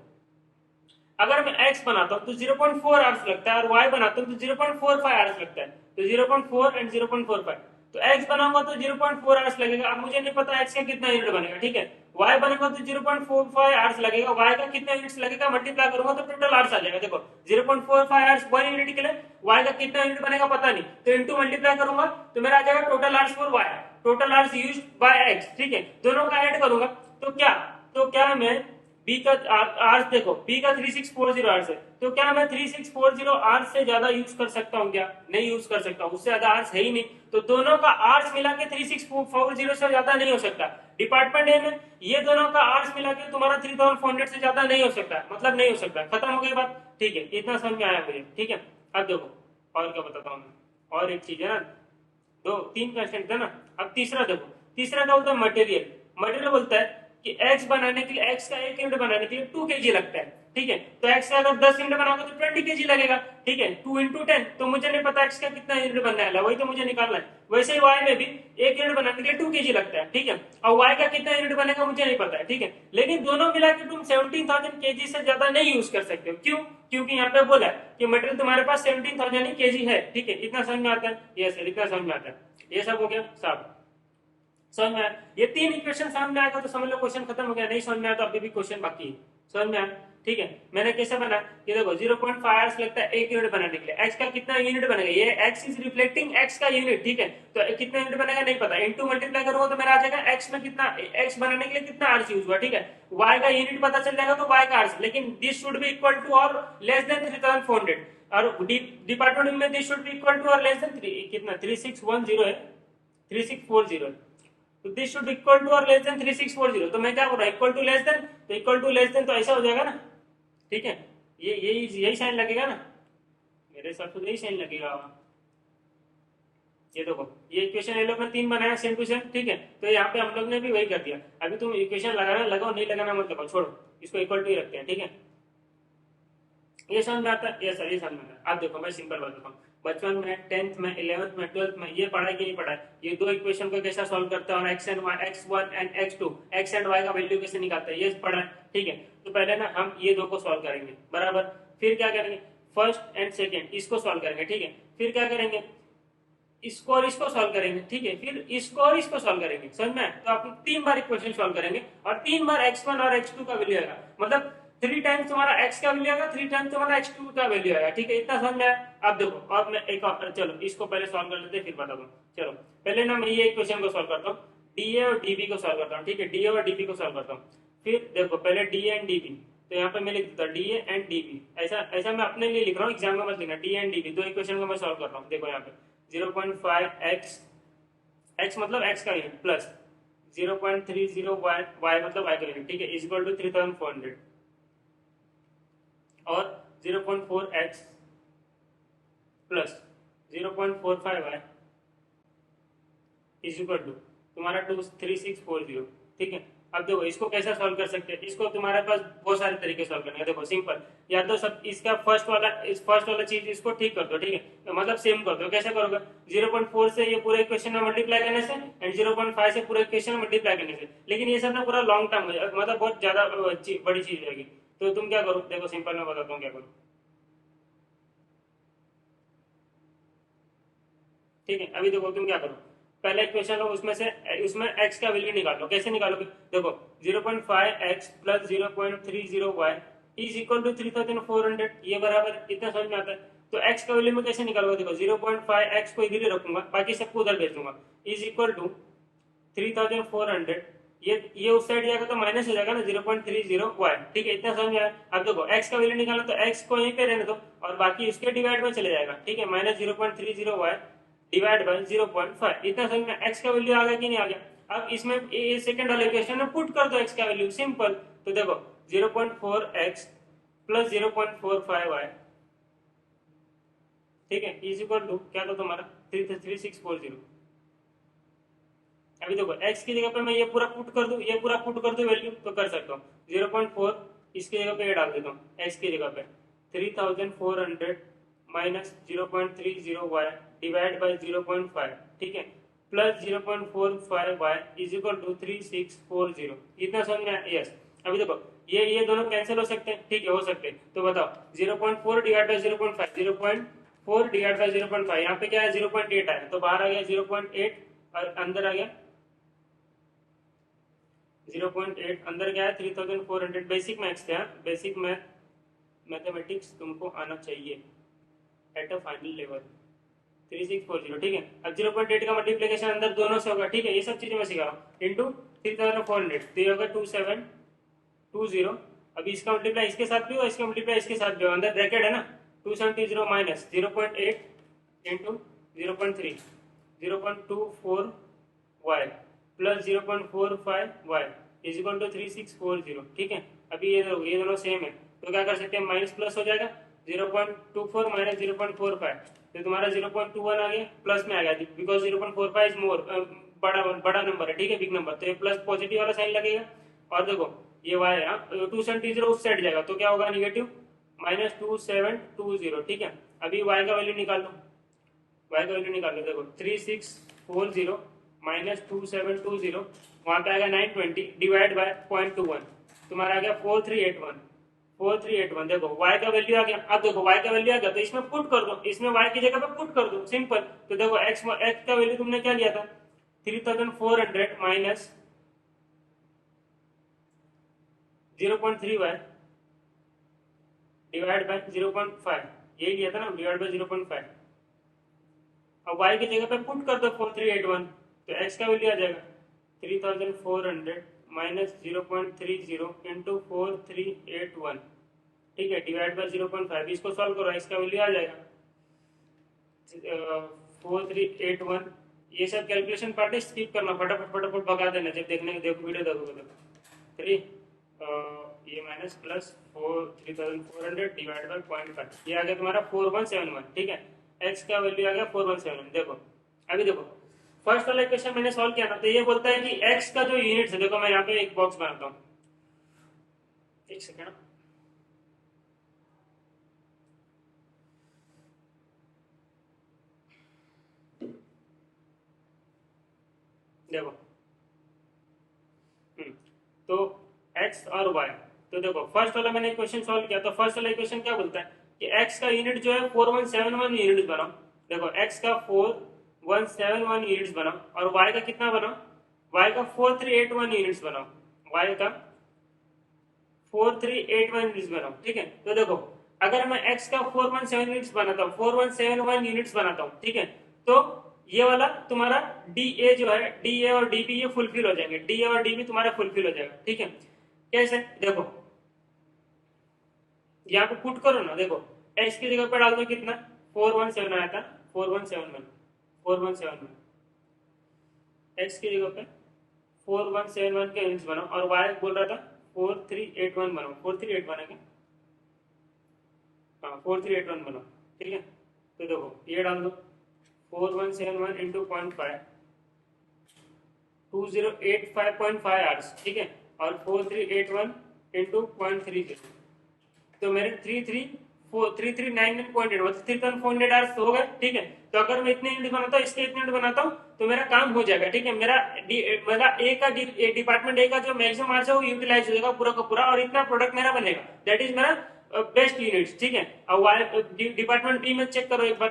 अगर मैं x बनाता हूँ तो 0.4 आवर्स लगता है, और y बनाता हूँ तो 0.45 आवर्स लगता है, तो 0.4 एंड 0.45, तो x बनाऊंगा तो 0.4 आवर्स लगेगा। अब मुझे नहीं पता x का कितना यूनिट बनेगा, ठीक है। y बनेगा तो 0.45 आवर्स लगेगा, y का कितना यूनिट लगेगा मल्टीप्लाई करूंगा तो टोटल आवर्स आ जाएगा। देखो 0.45 आवर्स 1 यूनिट के लिए, y का कितना यूनिट बनेगा पता नहीं, तो इंटू मल्टीप्लाई करूंगा तो मेरा आ जाएगा total hours for y, total hours used by x, ठीक है। दोनों का ऐड करूंगा तो क्या मैं बी का आर्स देखो, बी का 3640 आर्स है, तो क्या मैं 3640 आर्स से ज्यादा यूज कर सकता हूँ? क्या नहीं यूज कर सकता, उससे ज्यादा आर्स है ही नहीं, तो दोनों का आर्स मिला के 3640 से ज्यादा नहीं हो सकता। डिपार्टमेंट ए में ये दोनों का आर्स मिला के तुम्हारा 3400 से ज्यादा नहीं हो सकता, मतलब नहीं हो सकता, खत्म हो गई बात, ठीक है। इतना समझ में आया मुझे, ठीक है। अब देखो और क्या बताता हूँ मैं, और एक चीज है ना, दो तीन क्वेश्चन था ना। अब तीसरा देखो, तीसरा क्या होता है, मटेरियल। मटेरियल बोलता है कि एक्स बनाने के लिए, एक्स का एक यूनिट बनाने के लिए 2 kg लगता है, ठीक है। तो एक्स का अगर 10 यूनिट बनाओगे तो 20 kg लगेगा, ठीक है। 2 इंटू 10, तो मुझे नहीं पता एक्स का कितना यूनिट बनने वाला, वही तो मुझे निकालना है। वैसे ही वाई में भी एक यूनिट बनाने के लिए 2 kg लगता है, ठीक है। और वाई का कितना यूनिट बनेगा मुझे नहीं पता है, ठीक है। लेकिन दोनों मिला के तुम 17,000 kg से ज्यादा नहीं यूज कर सकते हो, क्यों? क्योंकि यहाँ पे बोला है कि मटेरियल तुम्हारे पास 17,000 kg है, ठीक है। इतना समझ में आता है, यस इतना समझ में आता है। ये सब हो गया साहब, समझ में आया? ये तीन इक्वेशन समझ में आएगा तो समझ लो क्वेश्चन खत्म हो गया, नहीं समझ में आया तो अभी भी क्वेश्चन बाकी है, समझ में आया? ठीक है। मैंने कैसे बना, ये देखो 0.5 आवर्स लगता है एक यूनिट बनाने के लिए, एक्स का कितना यूनिट बनेगा, ये एक्स इज रिफ्लेक्टिंग एक्स का यूनिट, ठीक है। तो कितना यूनिट बनेगा नहीं पता, इंटू मल्टीप्लाई करूंगा तो मेरा आ जाएगा एक्स में कितना, एक्स बनाने के लिए कितना आर्स यूज हुआ, ठीक है। वाई का यूनिट पता चल जाएगा तो वाई का आर्स, लेकिन this should be equal to और लेस देन 3400, और डिपार्टमेंट में this should be equal to और लेस देन कितना 3610 है, 3640 है, तो दिस शुड इक्वल टू और लेस देन 3640। तो मैं क्या बोल रहा हूँ, इक्वल टू लेस देन, तो इक्वल टू लेस देन तो ऐसा हो जाएगा ना, ठीक है। ये यही साइन लगेगा ना, मेरे हिसाब से यही साइन लगेगा। ये देखो, ये इक्वेशन ये लोग ने तीन बनाया सेम टू सेम, ठीक है। तो यहाँ पे हम लोग ने भी वही कर दिया। अभी तुम इक्वेशन लगाना लगाओ, नहीं लगाना मत लगाओ, छोड़ो, इसको इक्वल टू ही रखते हैं, ठीक है। ये समझ में आता है, ये सर ये समझ में आता है। अब देखो मैं सिंपल बताता हूँ, बचपन में 10th में 11th में 12th में ये पढ़ा कि नहीं पढ़ा, ये दो इक्वेशन को कैसा सॉल्व करता है, और X and Y, X one and X two, X and Y का वैल्यू कैसे निकालता है, ये पढ़ा है, ठीक है। तो पहले ना हम ये दो को सॉल्व करेंगे, बराबर। फिर क्या करेंगे, फर्स्ट एंड सेकेंड इसको सॉल्व करेंगे, ठीक है। फिर क्या करेंगे, इसको और इसको सॉल्व करेंगे, ठीक है। फिर इसको और इसको सॉल्व करेंगे, समझ में? तो आप 3 बार इक्वेशन सॉल्व करेंगे, और 3 बार x1 और x2 का वैल्यू आएगा, मतलब 3 टाइम्स तुम्हारा x का वैल्यू आएगा, 3 टाइम्स तुम्हारा x2 का वैल्यू आएगा, ठीक है। इतना समझ में आया? अब देखो, और मैं एक और, चलो इसको पहले सॉल्व कर लेते हैं फिर बताता हूँ। चलो पहले ना मैं ये इक्वेशन को सॉल्व करता हूँ, डी और डी बी को सॉल्व करता हूँ, ठीक है। डी और डी बी को सॉल्व करता हूँ। फिर देखो पहले डी एंड डी बी, तो यहाँ पे मैं लिख देता डी एंड डी बी, ऐसा ऐसा मैं अपने लिए लिख रहा हूँ, एग्जाम में मत लिखना। डी एंड डी बी दो इक्वेशन को मैं सॉल्व कर रहा हूँ। देखो यहाँ पे 0.5 x मतलब x का यूनिट, प्लस 0.30 y मतलब y का यूनिट, ठीक है, इज इक्वल टू 3400, और 0.4 x plus 0.45 y is equal to तुम्हारा 3640, ठीक है। अब देखो इसको कैसे सॉल्व कर सकते हैं, इसको तुम्हारे पास बहुत सारे तरीके सॉल्व करने हैं। देखो सिंपल, या तो सब इसका फर्स्ट वाला चीज इसको ठीक कर दो, ठीक है, तो मतलब सेम कर दो। कैसे करोगे, 0.4 से ये पूरे इक्वेशन में मल्टीप्लाई करने से एंड 0.5 से पूरे इक्वेशन में मल्टीप्लाई करने से। लेकिन ये सब ना पूरा लॉन्ग टर्म है, मतलब बहुत ज्यादा बड़ी चीज रहेगी। तो तुम क्या करो, देखो सिंपल मैं बताता हूँ क्या करो, ठीक है। अभी देखो तुम क्या करो, पहला इक्वेशन लो, उसमें x का वैल्यू निकालो। कैसे निकालोगे, देखो 0.5x plus 0.30y is equal to 3400, ये बराबर इतना समझ में आता है। तो x का वैल्यू में कैसे निकालोगे, देखो 0.5x को इधर ही रखूंगा, बाकी सबको उधर भेज दूंगा, इज इक्वल टू 3400। ये उस साइड जाएगा तो माइनस हो जाएगा ना 0.30y, ठीक है, इतना समझ में आया। अब देखो x का वैल्यू निकालो तो x को यहीं पे रहने दो और बाकी इसके डिवाइड में चले जाएगा, ठीक है, माइनस 0.30y डिवाइड बाय 0.5, इतना समझ में x का वैल्यू आ गया कि नहीं आ गया। अब इसमें सेकंड वाले इक्वेशन में पुट कर दो x का वैल्यू, सिंपल। तो देखो 0.4x प्लस 0.45y, ठीक है, इज इक्वल टू क्या था तुम्हारा 3640। अभी देखो x की जगह पे मैं ये पूरा पुट कर दूं, ये पूरा पुट कर दूं वैल्यू, तो कर सकता हूँ 0.4 इसकी जगह पे ये डाल देता हूँ, x की जगह पे 3400 माइनस 0.30y डिवाइड बाय 0.5, ठीक है, plus 0.45y is equal to 3640, इतना समझ में आया? यस। अभी देखो ये दोनों कैंसिल हो सकते हैं, ठीक है, हो सकते हैं। तो बताओ 0.4 डिवाइड बाय 0.5, 0.4 डिवाइड बाय 0.5, यहाँ पे क्या है 0.8 आया, तो बाहर आ गया 0.8 और अंदर आ गया 0.8, अंदर क्या है 3400। बेसिक मैथ्स क्या, बेसिक मैथमेटिक्स तुमको आना चाहिए एट अ फाइनल लेवल। 3640, ठीक है। अब 0.8 का मल्टीप्लीकेशन अंदर दोनों से होगा, ठीक है, ये सब चीजें मैं सिखा रहा हूँ। इंटू 3400, तो ये होगा 2720। अभी इसका मल्टीप्लाई इसके साथ भी हो, इसका मल्टीप्लाई इसके साथ भी हो, अंदर ब्रैकेट है ना, 270 minus 0.8 into 0.3 0.24y plus 0.45y is equal to 3640, ठीक है। अभी ये दोनों सेम है, तो क्या कर सकते हैं, माइनस प्लस हो जाएगा 0.24 माइनस 0.45, तो तुम्हारा 0.21 आ गया, प्लस में आ गया बिकॉज 0.45 इज मोर, बड़ा बड़ा नंबर है, ठीक है, बिग नंबर, तो ये प्लस पॉजिटिव वाला साइन लगेगा। और देखो ये y है 270 उस साइड जाएगा, तो क्या होगा निगेटिव माइनस 2720, ठीक है। अभी y का वैल्यू निकाल लो, y का वैल्यू निकाल लो, देखो 3640 माइनस 2720, वहां पे आएगा 920 डिवाइड बाय 0.21, तुम्हारा आ गया 4381, 4381। देखो y का वैल्यू आ गया। अब देखो y का वैल्यू आ गया तो इसमें पुट कर दो, इसमें y की जगह पे पुट कर दो, सिंपल। तो देखो x का वैल्यू तुमने क्या लिया था 3400 माइनस 0.3y डिवाइड बाय 0.5, यही लिया था ना, डिवाइड बाय 0.5। अब y की जगह पे पुट कर दो 4381, तो x का वैल्यू आ जाएगा 3400 माइनस 0.30 इंटू 4381, ठीक है, डिवाइड बाय 0.5। इसको सॉल्व करो, इसका वैल्यू आ जाएगा 4381। ये सब कैलकुलेशन पार्ट स्किप करना, फटाफट फटाफट भगा देना जब देखने देखो वीडियो देखोगे तो। 3 ये माइनस प्लस 3400 डिवाइड बाय 0.5, ये आ गया तुम्हारा 4171, ठीक है। x का वैल्यू आ गया 4171। देखो अभी देखो फर्स्ट वाला इक्वेशन मैंने सॉल्व किया ना, तो ये बोलता है कि x का जो यूनिट है, देखो मैं यहाँ पे एक बॉक्स बनाता हूँ, एक सेकेंड। देखो तो x और y, तो देखो फर्स्ट वाला मैंने इक्वेशन सॉल्व किया, तो फर्स्ट वाला इक्वेशन क्या बोलता है कि x का यूनिट जो है 4171 यूनिट बनाओ। देखो x का 4171 यूनिट्स बनाओ और y का कितना बनाओ, y का 4381 यूनिट्स बनाओ, y का 4381 यूनिट्स बनाओ, ठीक है। तो देखो अगर मैं x का 417 यूनिट्स बनाता हूँ, 4171 यूनिट्स बनाता हूँ, ठीक है, तो ये वाला तुम्हारा DA जो है, DA और DB ये फुलफिल हो जाएंगे, DA और DB तुम्हारा फुलफिल हो जाएगा, ठीक है। कैसे, देखो यहाँ पे पुट करो ना, देखो x की जगह पे डाल दो कितना 417 आया था, 4171 4171, x की जगह पे 4171 के यूनिट्स बनाओ और y बोल रहा था 4381 बनाओ, 4381 है क्या, हाँ 4381 बनाओ, ठीक है। तो देखो ये डाल दो 4171 इंटू 0.5, 2085.5 आवर्स, ठीक है, और 4381 इंटू 0.30, तो मेरे 3399.8 मतलब 3400 आवर्स हो गए, ठीक है। तो अगर मैं इतने यूनिट बनाता हूँ, इसके इतने यूनिट बनाता हूँ, तो मेरा काम हो जाएगा, ठीक है। मेरा डिपार्टमेंट ए का जो मैक्सिमम आवर्स है वो यूटिलाइज हो जाएगा पूरा का पूरा, और इतना प्रोडक्ट मेरा बनेगा, दैट इज मेरा बेस्ट यूनिट, ठीक है। अब डिपार्टमेंट बी में चेक करो एक बार,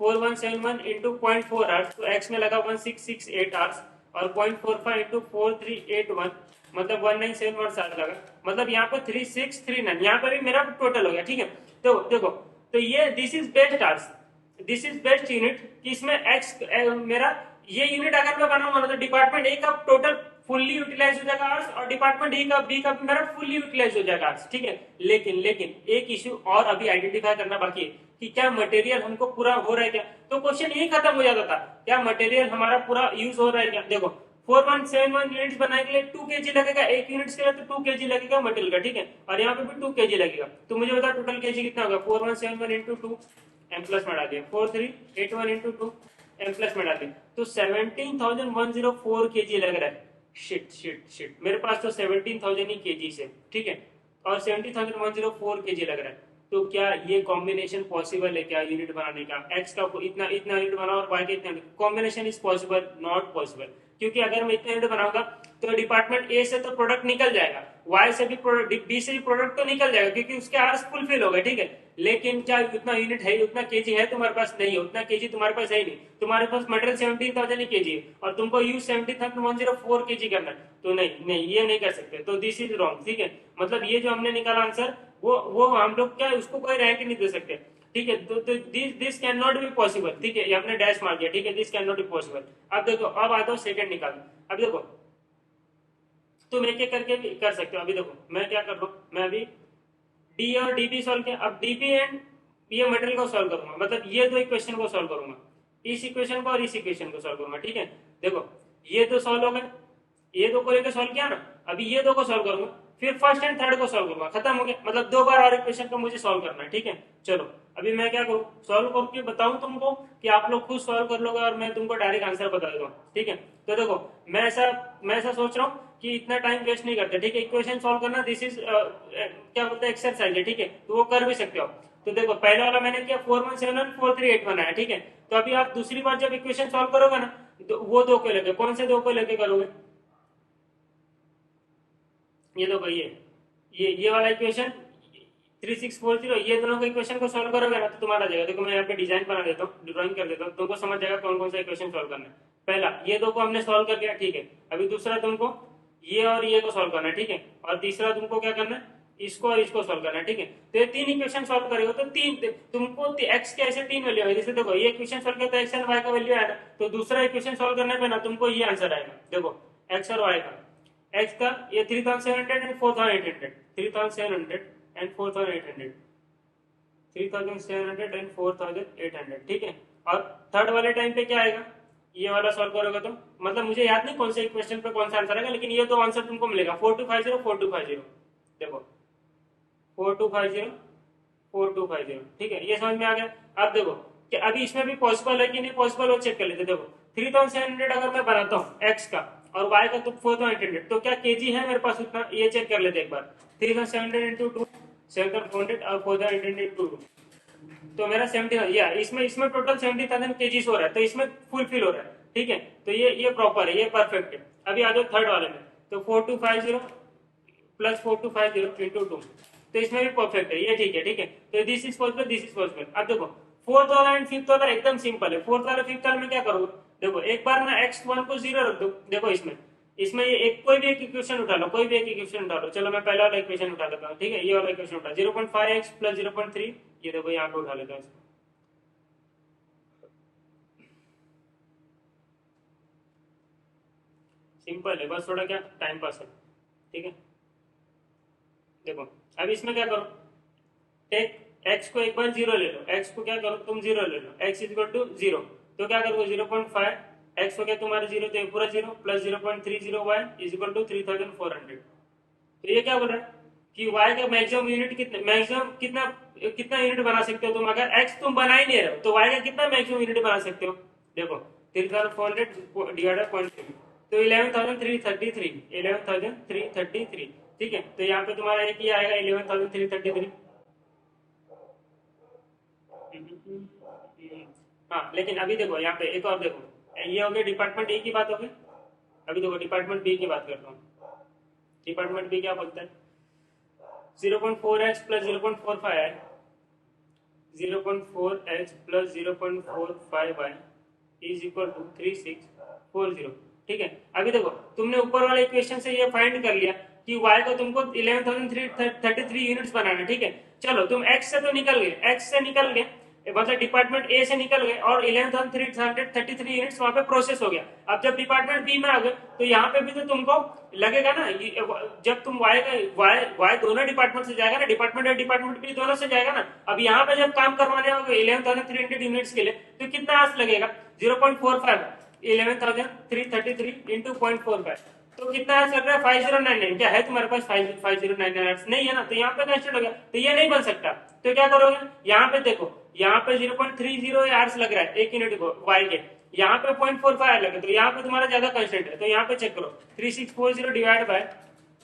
4171 इंटू 0.4 आवर्स, तो एक्स में लगा 1668 आवर्स, और 0.45 इंटू 4381 मतलब 1971 आवर्स लगा, मतलब यहाँ पे 3639, यहाँ पे भी मेरा टोटल हो गया, ठीक है। तो देखो, तो ये this is best hours, this is best unit, कि इसमें एक्स मेरा ये यूनिट अगर मैं बनाऊंगा तो डिपार्टमेंट ए का टोटल फुल्ली यूटिलाइज हो जाएगा आवर्स, और डिपार्टमेंट डी का बी का भी मेरा फुल्ली यूटिलाइज हो जाएगा आवर्स, ठीक है। लेकिन लेकिन एक इश्यू और अभी आइडेंटिफाई करना बाकी है, कि क्या मटेरियल हमको पूरा हो रहा है क्या। तो क्वेश्चन यही खत्म हो जाता था, क्या मटेरियल हमारा पूरा यूज हो रहा है क्या। देखो 4171 यूनिट्स बनाने के लिए 2 kg लगेगा, एक यूनिट्स के लिए तो 2 kg लगेगा मटेरियल का, ठीक है, और यहाँ पे भी 2 kg लगेगा। तो मुझे बता टोटल kg कितना होगा, 4171 इंटू 2 एम प्लस में डाल दिया, 4381 इंटू 2 एम प्लस में डाल दिया, तो 17,104 kg लग रहा है। शिट शिट शिट, मेरे पास तो 17,000 ही kg से, ठीक है, और 17,104 kg लग रहा है। तो क्या ये कॉम्बिनेशन पॉसिबल है क्या यूनिट बनाने का, एक्स का इतना इतना यूनिट बनाओ और वाई का इतना, combination is possible, not possible, क्योंकि अगर मैं इतना यूनिट बनाऊंगा तो डिपार्टमेंट ए से तो प्रोडक्ट निकल जाएगा, वाई से भी प्रोडक्ट, बी से भी प्रोडक्ट तो निकल जाएगा, क्योंकि उसके आर्स फुलफिल हो गए, ठीक है। लेकिन क्या उतना यूनिट है, उतना केजी है तुम्हारे पास, नहीं है उतना केजी तुम्हारे पास, है नहीं, तुम्हारे पास मटेरियल 17,000 केजी है, और तुमको यूज 17,104 केजी करना है, तो नहीं नहीं ये नहीं कर सकते, तो दिस इज रॉन्ग, ठीक है। मतलब ये जो हमने निकाला आंसर, वो हम लोग क्या उसको कोई रैंक नहीं दे सकते, ठीक है। तो this can not be possible, ठीक है, ये हमने डैश मार दिया, ठीक है, this can not be possible. अब देखो, अब आ जाओ सेकंड निकालो। अब देखो तुम एक एक करके भी कर सकते हो। अभी देखो मैं क्या कर रहा हूँ, मैं अभी डी और डीबी सॉल्व किया, अब डीबी एंड ये मटेरियल को सॉल्व करूंगा, मतलब ये दो इक्वेशन को सॉल्व करूंगा, इस इक्वेशन को और इस इक्वेशन को सॉल्व करूंगा, ठीक है। देखो ये तो सॉल्व हो गए, ये दो को लेकर सॉल्व किया ना, अभी ये दो को सॉल्व करूंगा, फिर फर्स्ट एंड थर्ड को सॉल्व करूंगा, खत्म हो गया, मतलब 2 बार और इक्वेशन को मुझे सॉल्व करना है, ठीक है। चलो अभी मैं क्या करूँ, सॉल्व करके बताऊं तुमको, कि आप लोग खुद सॉल्व कर लोगे और मैं तुमको डायरेक्ट आंसर बता दूंगा, ठीक है। तो देखो मैं ऐसा सोच रहा हूँ कि इतना टाइम वेस्ट नहीं करते, ठीक है। इक्वेशन सॉल्व करना दिस इज क्या बोलते हैं एक्सरसाइज है, ठीक है, तो वो कर भी सकते हो। तो देखो पहला वाला मैंने किया 4171 4381 बनाया, ठीक है। तो अभी आप दूसरी बार जब इक्वेशन सॉल्व करोगे ना, तो वो दो को लेके, कौन से दो को लेके करोगे, ये दो भाई, ये वाला इक्वेशन 3640, ये दोनों के इक्वेशन को सॉल्व करोगे ना तो तुम्हारा आ जाएगा। देखो मैं यहाँ पे डिजाइन बना देता हूँ, ड्राइंग कर देता हूँ, तुमको समझ जाएगा कौन कौन सा इक्वेशन सॉल्व करना है। पहला ये दो को हमने सॉल्व कर लिया, ठीक है। अभी दूसरा तुमको ये और ये को सॉल्व करना है, ठीक है, और तीसरा तुमको क्या करना है, इसको और इसको सॉल्व करना है, ठीक है। तो ये 3 इक्वेशन सॉल्व करेगा तो तुमको एक्स के ऐसे 3 वैल्यू है, जैसे देखो ये इक्वेशन सॉल्व करता है एक्स एंड वाई का वैल्यू आया ना, तो दूसरा इक्वेशन सॉल्व करने पे ना तुमको ये आंसर आएगा। देखो एक्स और वाई का, एक्स का ये 3700 एंड 4800, 3700 एंड 4800, 3700 एंड 4800, ठीक है। और थर्ड वाले टाइम पे क्या आएगा, ये वाला सॉल्व करोगे तो, मतलब मुझे याद नहीं कौन से क्वेश्चन पे कौन सा आंसर आएगा, लेकिन ये दो आंसर तुमको मिलेगा 4250 4250। देखो 4250 4250, ठीक है, ये समझ में आ गया। अब देखो कि अभी इसमें भी पॉसिबल है कि नहीं पॉसिबल, वो चेक कर लेते। देखो 3700 अगर मैं बनाता हूँ एक्स का और वाई का तो 4800, तो क्या केजी है मेरे पास उतना, ये चेक कर लेते एक बार। 3700 इंटू 2 7400 और 4800 इंटू 2, तो मेरा 70, या इसमें इसमें टोटल 70,000 केजीज हो रहा है, तो इसमें फुलफिल हो रहा है, ठीक है। तो ये प्रॉपर है, ये परफेक्ट है। अभी आ जाओ थर्ड वाले में, तो 4250 प्लस 4250 इंटू 2, तो इसमें भी परफेक्ट है, ये ठीक है, ठीक है। तो this is possible, this is possible. अब देखो फोर्थ वाला एंड फिफ्थ वाला एकदम सिंपल है। फोर्थ वाला फिफ्थ वाला में क्या करोगे, देखो एक बार ना x1 को 0 रख दो। देखो इसमें इसमें ये एक कोई भी एक इक्वेशन उठा लो, कोई भी एक इक्वेशन उठा लो। चलो मैं पहला वाला इक्वेशन उठा लेता हूँ, ठीक है, ये वाला इक्वेशन उठा 0.5x प्लस 0.3, ये देखो यहाँ पे उठा लेता हूँ। सिंपल है, बस थोड़ा क्या टाइम पास है, ठीक है। देखो अब इसमें क्या करो, टेक x को एक बार 0 ले लो, x को क्या करो तुम 0 ले लो, x इज इक्वल टू 0, तो क्या करोगे 0.5, x हो गया तुम्हारा 0, तो पूरा 0 plus 0.30y is equal to 3400। तो ये क्या बोल रहा है कि y का मैक्सिमम यूनिट कितना, मैक्सिमम कितना कितना यूनिट बना सकते हो तुम, अगर x तुम बना ही नहीं रहे हो तो y का कितना मैक्सिमम यूनिट बना सकते हो। देखो 3400 डिवाइडेड 0.3, तो 11,333, 11,333, ठीक है। तो यहाँ पे तुम्हारा एक ही आएगा 11,333। हाँ, लेकिन अभी देखो यहाँ पे एक और देखो, ये हो गया डिपार्टमेंट ए की बात हो गई। अभी देखो डिपार्टमेंट बी की बात करता हूँ। डिपार्टमेंट बी क्या बोलता है, 0.4x प्लस 0.45 है, 0.4x plus 0.45y is equal to 3640, ठीक है। अभी देखो तुमने ऊपर वाले इक्वेशन से ये फाइंड कर लिया कि y को तुमको 11,333 यूनिट्स बनाना, ठीक है। चलो तुम x से तो निकल गए, x से निकल गए मतलब डिपार्टमेंट ए से निकल गए और 11,333 यूनिट्स वहां पे प्रोसेस हो गया। अब जब डिपार्टमेंट बी में आ गए तो यहाँ पे भी तो तुमको लगेगा ना, जब तुम वाई दोनों डिपार्टमेंट से जाएगा ना, डिपार्टमेंट ए डिपार्टमेंट बी दोनों से जाएगा ना। अब यहाँ पे जब काम करवाने होगे 11,300 यूनिट्स के लिए तो कितना आंस लगेगा, 0.45, 11,333 इंटू 0.45, तो कितना आंस लग रहा है 5099। क्या है तुम्हारे पास 5099 नहीं है ना, तो यहाँ पे कंस्टेंट हो गया, तो ये नहीं बन सकता। तो क्या करोगे, यहाँ पे देखो यहाँ पे 0.30 आर्स लग रहा है एक यूनिट को वाई के, यहाँ पे 0.45 लगे, तो यहाँ पे तुम्हारा ज्यादा कंस्टेंट है। तो यहाँ पे चेक करो 3640 डिवाइड बाय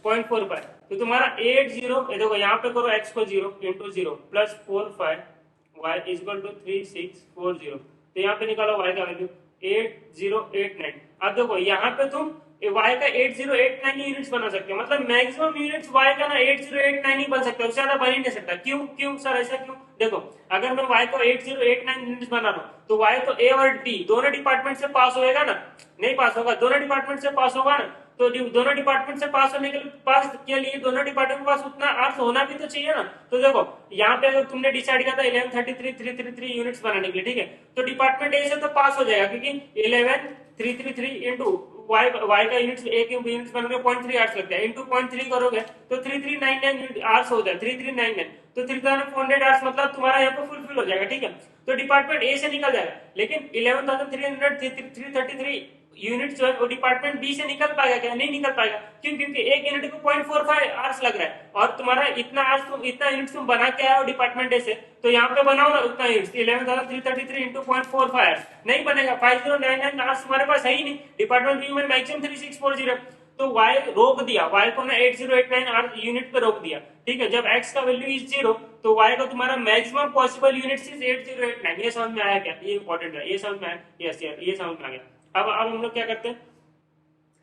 0.45, तो तुम्हारा 80, देखो यहाँ पे करो x को 0 into 0 plus 45 y is equal to 3640, तो यहाँ पे निकालो y का वैल्यू 8089। अब देखो यहाँ पे तुम y का 8089 यूनिट्स बना सकते हो, मतलब मैक्सिमम यूनिट्स y का ना 8089 ही बन सकता है, उससे ज्यादा बन ही नहीं सकता। क्यों क्यों सर ऐसा क्यों, देखो अगर मैं y को 8089 यूनिट्स बना रहा हूँ तो y तो a और d दोनों डिपार्टमेंट से पास होएगा ना, नहीं पास होगा, दोनों डिपार्टमेंट से पास होगा ना, तो दोनों डिपार्टमेंट से पास होने के लिए दोनों डिपार्टमेंट के पास उतना आर्स होना भी तो चाहिए ना। तो देखो यहाँ पे अगर तुमने डिसाइड किया था 11,333 यूनिट्स बनाने के लिए, ठीक है, तो डिपार्टमेंट ए से तो पास हो जाएगा क्योंकि 11,333 इंटू वाई का यूनिट्स एक यूनिट्स बनने 0.3 आवर्स लगता है, इंटू 0.3 करोगे तो 3399 आवर्स हो जाए, 3399, तो 3400 आवर्स मतलब तुम्हारा यहाँ पे फुलफिल हो जाएगा, ठीक है। तो डिपार्टमेंट ए से निकल जाएगा, लेकिन 11,333 यूनिट जो है वो डिपार्टमेंट बी से निकल पाएगा क्या, नहीं निकल पाएगा। क्यों, क्योंकि एक यूनिट को 0.45 आवर्स लग रहा है और तुम्हारा इतना आवर्स तुम इतना यूनिट तुम बना के आए हो डिपार्टमेंट ए से, तो यहाँ पे बनाओ ना उतना यूनिट 11,333 इंटू 0.45 नहीं बनेगा, 5099 आवर्स तुम्हारे पास है ही नहीं। डिपार्टमेंट बी में मैक्सिमम 3640, तो y रोक दिया, y को ना 8089 यूनिट पे रोक दिया, ठीक है। जब x का वैल्यू इज 0 तो y का तुम्हारा मैक्सिमम पॉसिबल यूनिट इज 8089। ये समझ में आया क्या, ये इंपॉर्टेंट है, ये समझ में आया, यस यार ये समझ में आ गया। अब हम लोग क्या करते हैं,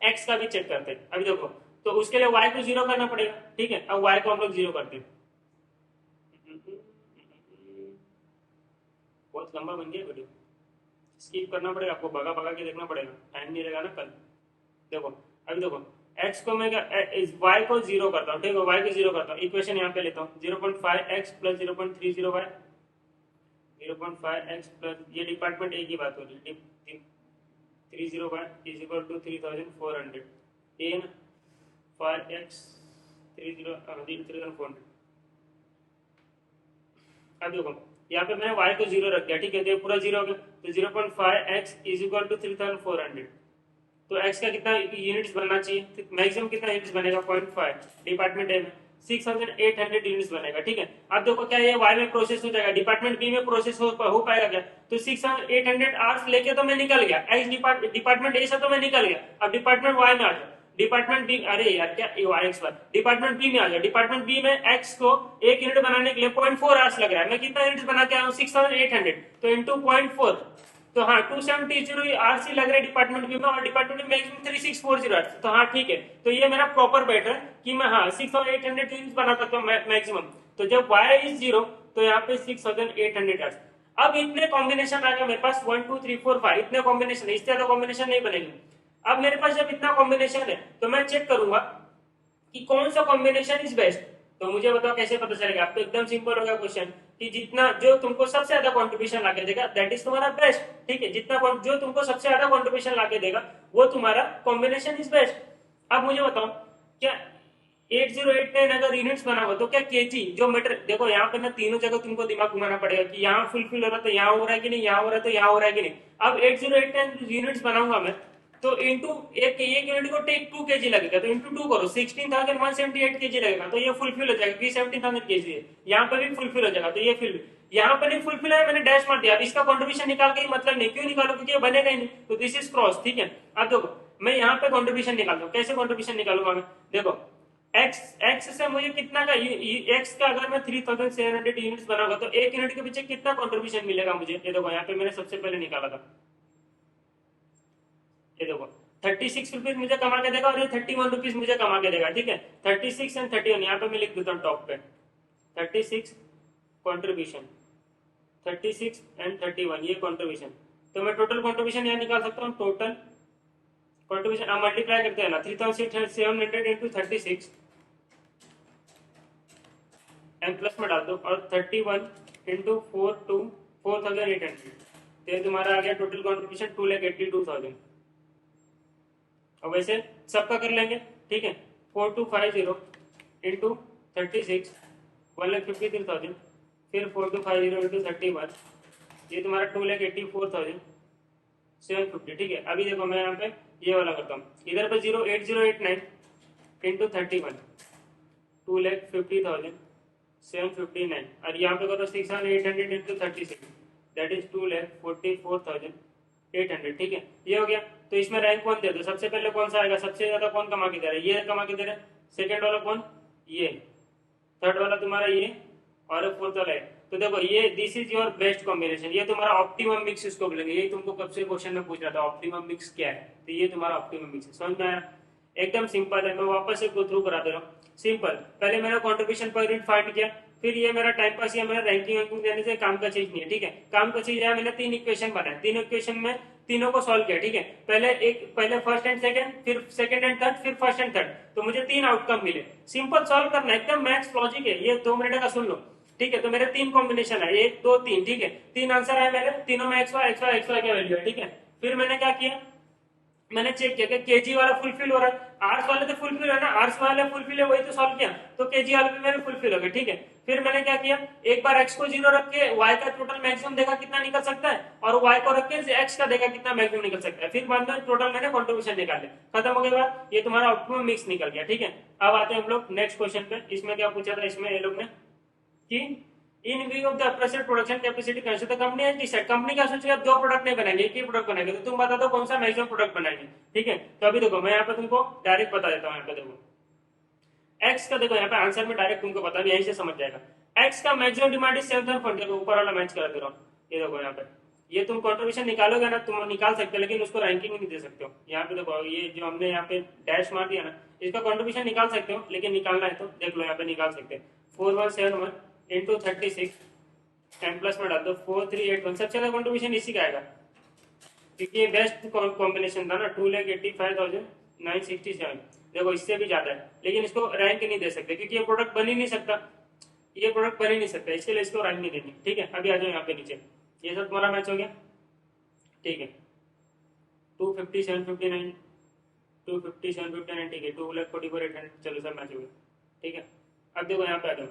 x का भी चेक करते हैं। अभी देखो तो उसके लिए y को 0 करना पड़ेगा, ठीक है। अब y को हम लोग 0 करते हैं, बहुत लंबा बन गया वीडियो, स्किप करना पड़ेगा आपको, भगा भगा के देखना पड़ेगा, टाइम नहीं रहेगा ना कल। देखो अभी देखो x को मैं y को 0 करता हूँ, ठीक है, y को 0 करता हूँ, इक्वेशन यहाँ पे लेता हूँ 0.5x plus 0.30y, 0.5x plus ये डिपार्टमेंट ए की बात हो रही है, 30y इज इक्वल टू 3400, ये ना 5x 3400। अब देखो यहाँ पे मैंने y को 0 रख दिया, ठीक है, तो ये पूरा 0 हो गया, तो 0.5x इज इक्वल टू 3400, तो x का कितना यूनिट्स बनना चाहिए, मैक्सिमम कितना यूनिट्स बनेगा 0.5, डिपार्टमेंट ए में 6800 यूनिट्स बनेगा, ठीक है। अब देखो क्या ये y में प्रोसेस हो जाएगा, डिपार्टमेंट बी में प्रोसेस हो पाएगा क्या, तो 6800 आवर्स लेके तो मैं निकल गया, x डिपार्टमेंट ए से तो मैं निकल गया, अब डिपार्टमेंट y में आ जाओ, डिपार्टमेंट बी, अरे यार क्या डिपार्टमेंट बी में आ जाओ, डिपार्टमेंट बी में x को एक यूनिट बनाने के लिए 0.4 आवर्स लग रहा है, मैं कितना यूनिट बना के आया हूँ 6800, तो इंटू 0.4, तो हाँ 270 आरसी लग रहा है डिपार्टमेंट बी में, और डिपार्टमेंट में मैक्सिमम 3640 आरसी, तो हाँ ठीक है, तो ये मेरा प्रॉपर बेट है कि मैं हाँ 6800 यूनिट्स बना सकता हूँ मैक्सिमम। तो जब y इज 0 तो यहाँ पे 6800 आरसी। अब इतने कॉम्बिनेशन आ गए मेरे पास 1 2 3 4 5, इतने कॉम्बिनेशन, इससे ज्यादा कॉम्बिनेशन नहीं बनेंगे। अब मेरे पास जब इतना कॉम्बिनेशन है तो मैं चेक करूंगा कि कौन सा कॉम्बिनेशन इज बेस्ट। तो मुझे बताओ कैसे पता चलेगा, आपको एकदम सिंपल होगा क्वेश्चन कि जितना जो तुमको सबसे ज्यादा कंट्रीब्यूशन लाके देगा दैट इज तुम्हारा बेस्ट, ठीक है, जितना जो तुमको सबसे ज्यादा कंट्रीब्यूशन लाके देगा वो तुम्हारा कॉम्बिनेशन इज बेस्ट। अब मुझे बताओ क्या 8089 अगर यूनिट्स बना हुआ तो क्या केजी जो मीटर, देखो यहाँ पे ना तीनों जगह तुमको दिमाग घुमाना पड़ेगा कि यहाँ फुलफिल हो रहा है तो यहाँ हो रहा है कि नहीं, यहाँ हो रहा है तो यहाँ हो रहा है कि नहीं। अब 8089 यूनिट्स बनाऊंगा मैं तो इंटू एक यूनिट को टेक 2 केजी लगेगा, तो इंटू 2 करो 16,178 केजी लगेगा, तो ये फुलफिल हो जाएगा, 17,000 केजी है, यहाँ पर भी फुलफिल हो जाएगा, तो ये फिल यहाँ पर नहीं फुलफिल है, मैंने डैश मार दिया, इसका कंट्रीब्यूशन निकाल के मतलब नहीं, क्यों निकालो क्योंकि ये बनेगा ही नहीं, तो दिस इज क्रॉस, ठीक है। अब देखो मैं यहाँ पे कंट्रीब्यूशन निकालता हूँ। कैसे कंट्रीब्यूशन निकालूंगा मैं? देखो एक्स से मुझे कितना का एक्स का अगर मैं 3700 यूनिट्स बनाऊंगा तो एक यूनिट के पीछे कितना कंट्रीब्यूशन मिलेगा मुझे? ये देखो यहाँ पे मैंने सबसे पहले निकाला था, ये देखो 36 रुपीज मुझे कमा के देगा और ये 31 रुपीज मुझे कमा के देगा। ठीक है, 36 एंड 31 यहाँ पे मैं लिख देता हूँ टॉप पे, 36 कंट्रीब्यूशन, 36 एंड 31 ये कंट्रीब्यूशन। तो मैं टोटल कंट्रीब्यूशन यहाँ निकाल सकता हूँ। टोटल कंट्रीब्यूशन आप मल्टीप्लाई करते हैं ना, 3700 इंटू 36 एंड प्लस में डाल दो और 31 इंटू 4 टू 4800, तो तुम्हारा आ गया टोटल कंट्रीब्यूशन 2,82,000। और वैसे सबका कर लेंगे। ठीक है, 4250 इंटू 36 1,53,000, फिर 4250 इंटू 31 ये तुम्हारा 2,84,750। ठीक है, अभी देखो मैं यहाँ पे ये वाला करता हूँ, इधर पे 08089 इंटू 31 2,50,759 और यहाँ पे करो 6,800 इंटू 36 दैट इज 2,44,800। ठीक है, ये हो गया। तो इसमें रैंक कौन दे दो? सबसे पहले कौन सा आएगा? सबसे ज्यादा कौन कमा के दे रहा है? ये कमा के दे रहा है। सेकंड वाला कौन? ये। थर्ड वाला तुम्हारा ये और फोर्थ वाला है। तो देखो ये this is your best combination, ये तुम्हारा ऑप्टिमम मिक्स इसको बोलेंगे। ये तुमको कब से क्वेश्चन में पूछ रहा था ऑप्टिमम मिक्स क्या है, तो ये तुम्हारा ऑप्टिमम मिक्स है। समझ में आया? एकदम सिंपल है, मैं वापस से गो थ्रू करा दे रहा हूँ। सिंपल, पहले मैंने कंट्रीब्यूशन पर यूनिट फाइंड किया, फिर ये मेरा टाइम पास या मेरा रैंकिंग वैंकिंग देने से काम का चीज नहीं है। ठीक है, काम का चीज है मैंने 3 इक्वेशन बनाए, 3 इक्वेशन में तीनों को सॉल्व किया। ठीक है, पहले फर्स्ट एंड सेकंड, फिर सेकंड एंड थर्ड, फिर फर्स्ट एंड थर्ड, तो मुझे 3 आउटकम मिले। सिंपल सॉल्व करना, एकदम मैथ्स लॉजिक है ये, 2 मिनट का सुन लो। ठीक है, तो मेरे 3 कॉम्बिनेशन है, 1 2 3। ठीक है, 3 आंसर है मेरे, तीनों में एक्स वाई की वैल्यू है। ठीक है, फिर मैंने क्या किया, मैंने चेक किया कि केजी वाला फुलफिल हो रहा है, आर्ट्स वाले तो फुलफिल है ना, आर्ट्स वाले फुलफिल है वही तो सॉल्व किया, तो केजी वाले भी मेरे फुलफिल हो गए। ठीक है, फिर मैंने क्या किया, एक बार एक्स को 0 रख के वाई का टोटल मैक्सिमम देखा कितना निकल सकता है, और वाई को रख के एक्स का देखा कितना मैक्सिमम निकल सकता है, फिर बाद में टोटल मैंने कंट्रीब्यूशन निकाले, खत्म हो गया बात। ये तुम्हारा ऑप्टिमम मिक्स निकल गया। ठीक है, अब आते हैं हम लोग नेक्स्ट क्वेश्चन पे। इसमें क्या पूछा था इसमें ये लोग ने कि इन view of the अप्रेसिड production capacity consider the company has decide, company का सोच रही है अब 2 प्रोडक्ट नहीं बनाएंगे, एक ही प्रोडक्ट बनाएंगे, तो तुम बता दो कौन सा मैक्सिमम प्रोडक्ट बनाएंगे। ठीक है, तो अभी देखो मैं यहाँ पे तुमको डायरेक्ट बता देता हूँ। यहाँ पे देखो एक्स का, देखो यहाँ पे आंसर में डायरेक्ट तुमको पता नहीं, यहीं से समझ जाएगा। एक्स का मैक्सिमम डिमांड इज 7,000, देखो ऊपर वाला मैच करा दे रहा हूँ। ये देखो यहाँ पे ये तुम कंट्रीब्यूशन निकालोगे ना, तुम निकाल सकते हो, लेकिन उसको रैंकिंग नहीं दे सकते हो। यहाँ पे देखो ये जो हमने यहाँ पे डैश मार दिया ना, इसका कंट्रीब्यूशन निकाल सकते हो, लेकिन निकालना है तो देख लो यहाँ पे निकाल सकते हैं। 4171 इंटू 36 10 प्लस में डाल दो 4381, सबसे ज्यादा कंट्रीब्यूशन इसी का आएगा क्योंकि ये बेस्ट कॉम्बिनेशन था ना, 2,85,967। देखो इससे भी ज्यादा है, लेकिन इसको रैंक नहीं दे सकते क्योंकि ये प्रोडक्ट बन ही नहीं सकता, ये प्रोडक्ट बन ही नहीं सकता, इसके लिए इसको रैंक नहीं देनी। ठीक है, अभी आ जाओ यहाँ पे नीचे, ये सब तुम्हारा मैच हो गया। ठीक है, 250 759 250 759, ठीक है, 2,44,800, चलो सब मैच हो गया। ठीक है, अब देखो यहाँ पे आ जाओ,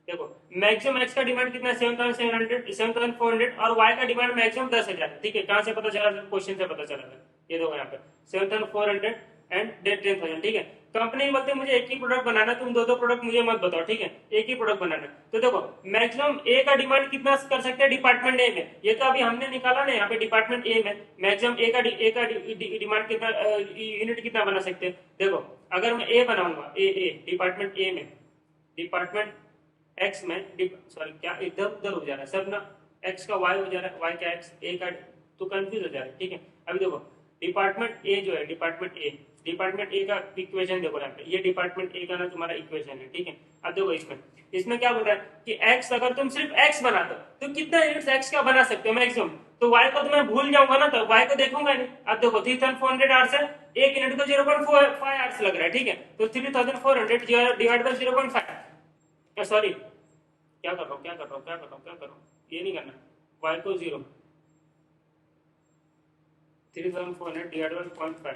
देखो मैक्सिमम एक्स का डिमांड कितना है 7,700 7,400 और वाई का डिमांड मैक्सिमम 10,000। ठीक है, कहां से पता चला? क्वेश्चन से पता चला था। ये देखो यहाँ पे 7,400 एंड 10,000। ठीक है, कंपनी बोलते मुझे एक ही प्रोडक्ट बनाना, तुम 2-2 प्रोडक्ट मुझे मत बताओ। ठीक है, एक ही प्रोडक्ट बनाना। तो देखो मैक्सिमम ए का डिमांड कितना कर सकते हैं डिपार्टमेंट ए में, ये तो अभी हमने निकाला ना यहाँ पे डिपार्टमेंट ए में मैक्सिमम ए का डिमांड कितना यूनिट कितना बना सकते हैं। देखो अगर मैं ए बनाऊंगा, ए डिपार्टमेंट ए में, डिपार्टमेंट एक्स में, सॉरी क्या इधर उधर हो जा रहा है सब ना, एक्स का वाई हो जा रहा है, वाई का एक्स, ए का तो कंफ्यूज हो जा रहा है। ठीक है, अभी देखो डिपार्टमेंट ए जो है, डिपार्टमेंट ए का इक्वेशन देखो यहाँ पे, ये डिपार्टमेंट ए का ना तुम्हारा इक्वेशन है। ठीक है, अब देखो इसमें क्या बोल रहा है कि एक्स, अगर तुम सिर्फ एक्स बना दो तो कितना यूनिट एक्स का बना सकते हो मैक्सिमम, तो वाई को तो मैं भूल जाऊंगा ना, तो वाई को देखूंगा नहीं। अब देखो 3,400 आवर्स है, एक यूनिट को 0.5 आवर्स लग रहा है। ठीक है, तो 3,400 डिवाइड बाय 0.5, सॉरी क्या कर रहा हूँ, ये नहीं करना, y को 0, 3,400 डिवाइड बाय 0.5,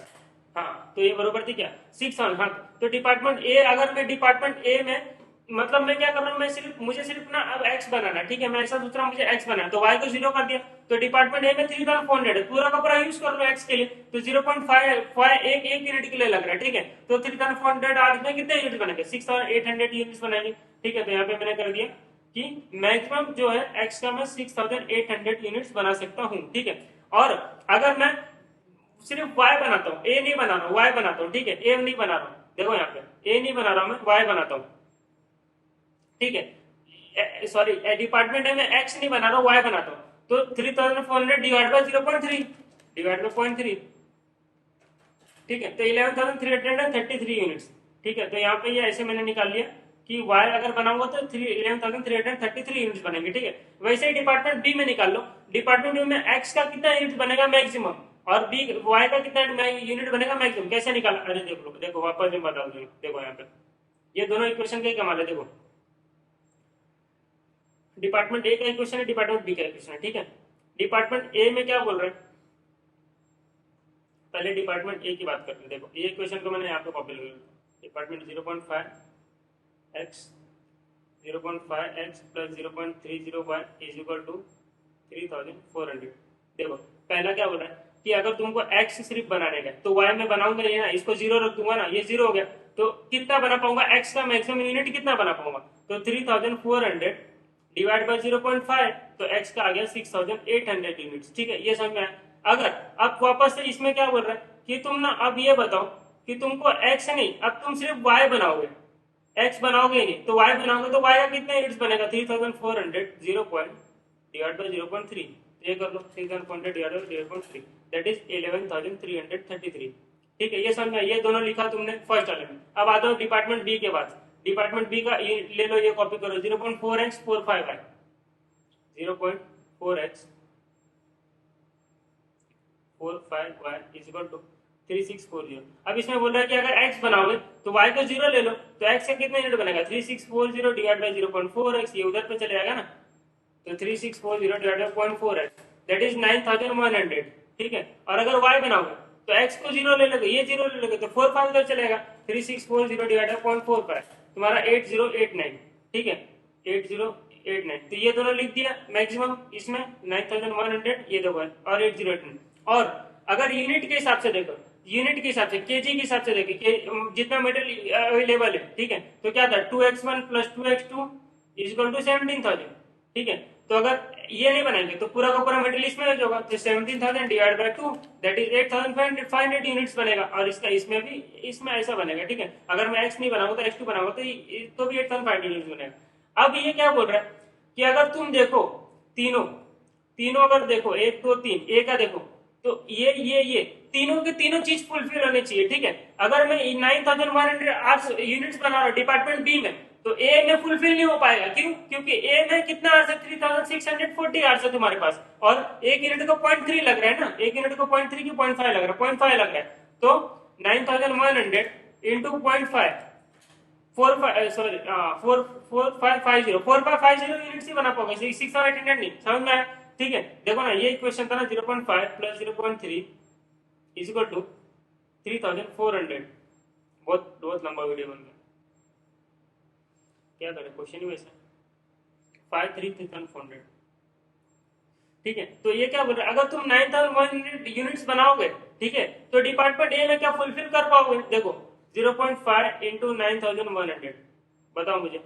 हाँ तो ये बरोबर थी क्या 6,000। हाँ, तो डिपार्टमेंट ए, अगर मैं डिपार्टमेंट ए में, मतलब मैं क्या कर रहा हूँ, मुझे सिर्फ ना अब एक्स बनाना। ठीक है, मैं ऐसा सोच रहा हूँ मुझे एक्स बनाना, तो y को 0 कर दिया, तो डिपार्टमेंट ए में 3,400 पूरा का पूरा यूज कर लो एक्स के लिए, तो 0.5 एक यूनिट के लिए लग रहा है। ठीक है, तो 3,400 आवर्स में कितने यूनिट बनेंगे, 6,800 यूनिट्स बनाएंगे। ठीक है, तो यहाँ पे मैंने कर दिया कि मैक्सिमम जो है एक्स का मैं 6,800 यूनिट्स बना सकता हूं। ठीक है, और अगर मैं सिर्फ y बनाता हूँ, a नहीं बना रहा हूँ, y बनाता हूँ, ठीक है, a नहीं बना रहा हूँ, देखो यहाँ पे a नहीं बना रहा हूँ मैं, y बनाता हूँ, ठीक है, सॉरी डिपार्टमेंट है, मैं x नहीं बना रहा हूँ, y बनाता हूँ, तो 3400 डिवाइड बाय 0.3 डिवाइड बाय 0.3, ठीक है, तो 11,333 यूनिट्स, ठीक है, तो यहाँ पे ये ऐसे मैंने निकाल लिया कि y अगर बनाऊंगा तो 11,333 यूनिट्स बनेंगे, ठीक है। वैसे ही डिपार्टमेंट बी में निकाल लो, डिपार्टमेंट बी में x का कितना यूनिट बनेगा मैक्सिमम, और बी y का कितना यूनिट बनेगा मैक्सिमम, कैसे निकाला, अरे देखो देखो वापस मैं बता दूं, देखो यहाँ पे ये दोनों इक्वेशन का कमाल है, देखो डिपार्टमेंट ए का इक्वेशन है, डिपार्टमेंट बी का इक्वेशन है, ठीक है। डिपार्टमेंट ए में क्या बोल रहे हैं, पहले डिपार्टमेंट ए की बात करते हैं, देखो ये इक्वेशन को मैंने यहाँ पे कॉपी लिया, department 0.5x 0.5x plus 0.30y is equal to 3400। देखो पहला क्या बोल रहा है कि अगर तुमको x सिर्फ बनाने का तो y में बनाऊंगा ये ना, इसको जीरो रख दूंगा ना, ये जीरो हो गया, तो कितना बना पाऊंगा, x का मैक्सिमम यूनिट कितना बना पाऊंगा, तो 3400 डिवाइड बाय 0.5, तो x का आ गया 6800 यूनिट्स, ठीक है, ये समझ में आया। अगर अब वापस से इसमें क्या बोल रहा है कि तुम ना अब ये बताओ कि तुमको x नहीं, अब तुम सिर्फ y बनाओगे, x बनाओगे ही नहीं, तो y बनाओगे तो y का कितना यूनिट्स बनेगा, 3400 0 पॉइंट डिवाइड बाय 0.3, ये कर लो 3400 डिवाइड बाय 0.3 दैट इज 11,333, ठीक है, ये समझ में, ये दोनों लिखा तुमने फर्स्ट वाले में। अब आ जाओ डिपार्टमेंट बी के बाद, डिपार्टमेंट बी का ये ले लो, ये कॉपी करो, 0.4x 45y 0.4x 45y is equal to 3640। अब इसमें बोल रहा है कि अगर x बनाओगे तो y को जीरो ले लो, तो x का कितना यूनिट बनेगा, 3640 डिवाइड बाय 0.4x, ये उधर पे चले जाएगा ना, तो 3640 divide by 0.4x that is 9100, ठीक है। और अगर y बनाओगे तो x को जीरो ले लोगे, ये जीरो ले लोगे, तो 45 उधर चलेगा, 3640 डिवाइड बाय 0.45 तुम्हारा 8089, ठीक है, 8089, तो ये दोनों लिख दिया मैक्सिमम इसमें 9100, ये दो और 8089। और अगर यूनिट के हिसाब से देखो, यूनिट के हिसाब से केजी के हिसाब से देखो, जितना मेटेरियल अवेलेबल है, ठीक है, तो क्या था 2x1 plus 2x2 is equal to 17,000, ठीक है। तो अगर ये नहीं बनाएंगे तो पूरा का पूरा मेटेरियल इसमें हो जाएगा, तो 17,000 divide by 2 that is 8,500 units बनेगा, और इसका इसमें भी इसमें ऐसा बनेगा, ठीक है। अगर मैं x नहीं बनाऊंगा तो x2 बनाऊंगा तो भी 8,500 यूनिट्स बनेगा। अब ये क्या बोल रहा है कि अगर तुम देखो तीनों तीनों अगर देखो 1 2 3 ए का देखो, तो ये तीनों के तीनों चीज फुलफिल होने चाहिए, ठीक है। अगर मैं 9,100 यूनिट्स बना रहा हूँ डिपार्टमेंट बी में, तो ए में फुलफिल नहीं हो पाएगा, क्यों, क्योंकि ए में कितना आर्स है, 3,640 आर्स है तुम्हारे पास, और एक यूनिट को 0.3 लग रहा है ना, एक यूनिट को 0.3 की 0.5 लग रहा है, 0.5 लग रहा है, तो 9,100 इंटू 0.5 4550 यूनिट्स ही बना पाओगे, 6,800 नहीं, समझ में आया, ठीक है। देखो ना ये इक्वेशन था ना, 0.5 प्लस 0.3 इज इक्वल टू 3,400, बहुत बहुत लंबा वीडियो बन गया, क्या करें, क्वेश्चन ही वैसा 5,3,400, ठीक है। तो ये क्या बोल रहा है, अगर तुम 9,100 यूनिट्स बनाओगे, ठीक है, तो डिपार्टमेंट ए में क्या फुलफिल कर पाओगे, देखो 0.5 इंटू 9,100, बताओ मुझे,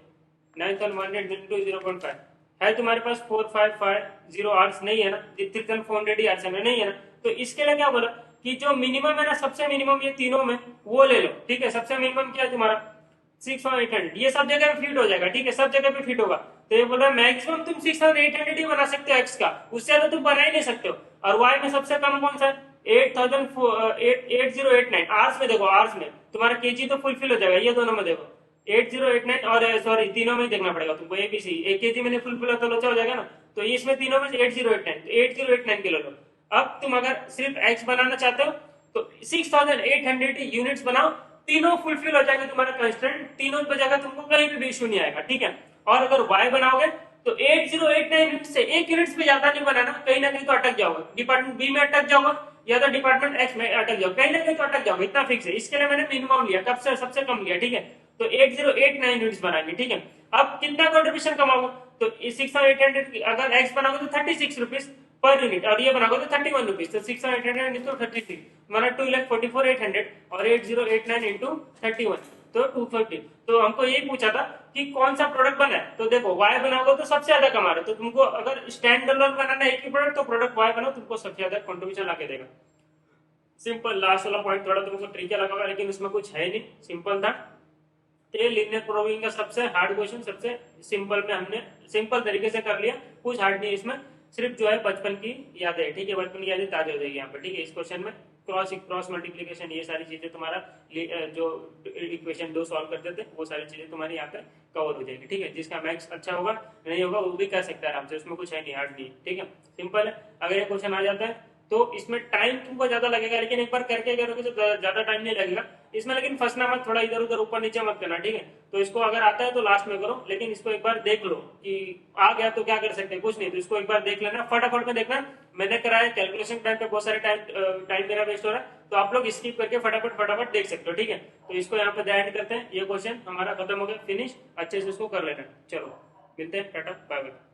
9,100 इंटू 0.5 है तुम्हारे पास 4,550 आवर्स नहीं है ना, 3,400 आवर्स है नहीं है ना, तो इसके लिए क्या बोला कि जो मिनिमम है ना, सबसे मिनिमम ये तीनों में वो ले लो, ठीक है। सबसे मिनिमम क्या है तुम्हारा 6,800, ये सब जगह पे फिट हो जाएगा, ठीक है, सब जगह पे फिट होगा। तो ये बोल रहा है मैक्सिमम तुम 6,800 ही बना सकते हो एक्स का, उससे ज्यादा तुम बना ही नहीं सकते हो। और वाई में सबसे कम कौन सा है, 8089 आर्स में, देखो आर्स में तुम्हारा केजी तो फुलफिल हो जाएगा, ये दोनों में देखो 8089, और सॉरी तीनों में देखना पड़ेगा तुमको, एबीसी एक केजी में नहीं फुलफिल होता लोचा हो जाएगा ना, तो इसमें तीनों में 8089 के ले लो। अब तुम अगर सिर्फ एक्स बनाना चाहते हो तो 6,800 यूनिट्स बनाओ, तीनों फुलफिल हो जाएंगे तुम्हारा कंस्टेंट, तीनों पे जगह तुमको कहीं भी इशू नहीं आएगा, ठीक है। और अगर y बनाओगे तो 8089 यूनिट से एक यूनिट पे ज्यादा नहीं बनाना, कहीं ना कहीं तो अटक जाओगे, डिपार्टमेंट बी में अटक जाओगे या तो डिपार्टमेंट एक्स में अटक जाओगे, कहीं ना कहीं तो अटक जाओगे, इतना फिक्स है। इसके लिए मैंने मिनिमम लिया, कब से सबसे कम लिया, ठीक है। तो 8089 यूनिट्स बनाएंगे, ठीक है। अब कितना कंट्रीब्यूशन कमाओगे, तो 6,800 अगर एक्स बनाओगे तो 36 रुपीज पर यूनिट, और ये बनाओगे तो 31 रुपीज, तो 6,800 इंटू 36 हमारा 2,44,800 और 8089 इंटू 31 तो 250। तो हमको यही पूछा था कि कौन सा प्रोडक्ट बना है, तो देखो वाई बनाओगे तो सबसे ज्यादा कमा रहे, तो तुमको अगर स्टैंड अलोन बनाना है एक ही प्रोडक्ट, तो प्रोडक्ट वाई बनाओ, तुमको सबसे ज्यादा कंट्रीब्यूशन लाके देगा। सिंपल लास्ट वाला पॉइंट थोड़ा तुमको ट्रिकी लगा होगा, लेकिन उसमें कुछ है नहीं, सिंपल था। तो ये लीनियर प्रोग्रामिंग का सबसे हार्ड क्वेश्चन सबसे सिंपल में हमने सिंपल तरीके से कर लिया, कुछ हार्ड नहीं इसमें, सिर्फ जो है बचपन की यादें है, ठीक है, बचपन की यादें ताजा हो जाएगी यहाँ पे, ठीक है। इस क्वेश्चन में क्रॉस मल्टीप्लीकेशन ये सारी चीजें तुम्हारा जो इक्वेशन 2 सॉल्व करते थे वो सारी चीजें तुम्हारी यहाँ पे कवर हो जाएगी, ठीक है। जिसका मैथ्स अच्छा होगा नहीं होगा वो भी कर सकता है आराम से, उसमें कुछ है नहीं, हार्ड नहीं, ठीक है, सिंपल है। अगर ये क्वेश्चन आ जाता है तो इसमें टाइम तुमको ज्यादा लगेगा, लेकिन एक बार करके करोगे तो ज्यादा टाइम नहीं लगेगा इसमें, लेकिन फंसना मत, थोड़ा इधर उधर ऊपर नीचे मत करना, ठीक है। तो इसको अगर आता है तो लास्ट में करो, लेकिन इसको एक बार देख लो कि आ गया तो क्या कर सकते हैं, कुछ नहीं, तो इसको एक बार देख लेना, फटाफट में देखना। मैंने कराया कैलकुलेशन टाइम पे बहुत सारे टाइम मेरा वेस्ट हो रहा है, तो आप लोग स्किप करके फटाफट फटाफट देख सकते हो, ठीक है। तो इसको यहाँ पे एंड करते हैं, ये क्वेश्चन हमारा खत्म हो गया, फिनिश, अच्छे से इसको कर लेना। चलो मिलते हैं, टाटा बाय बाय।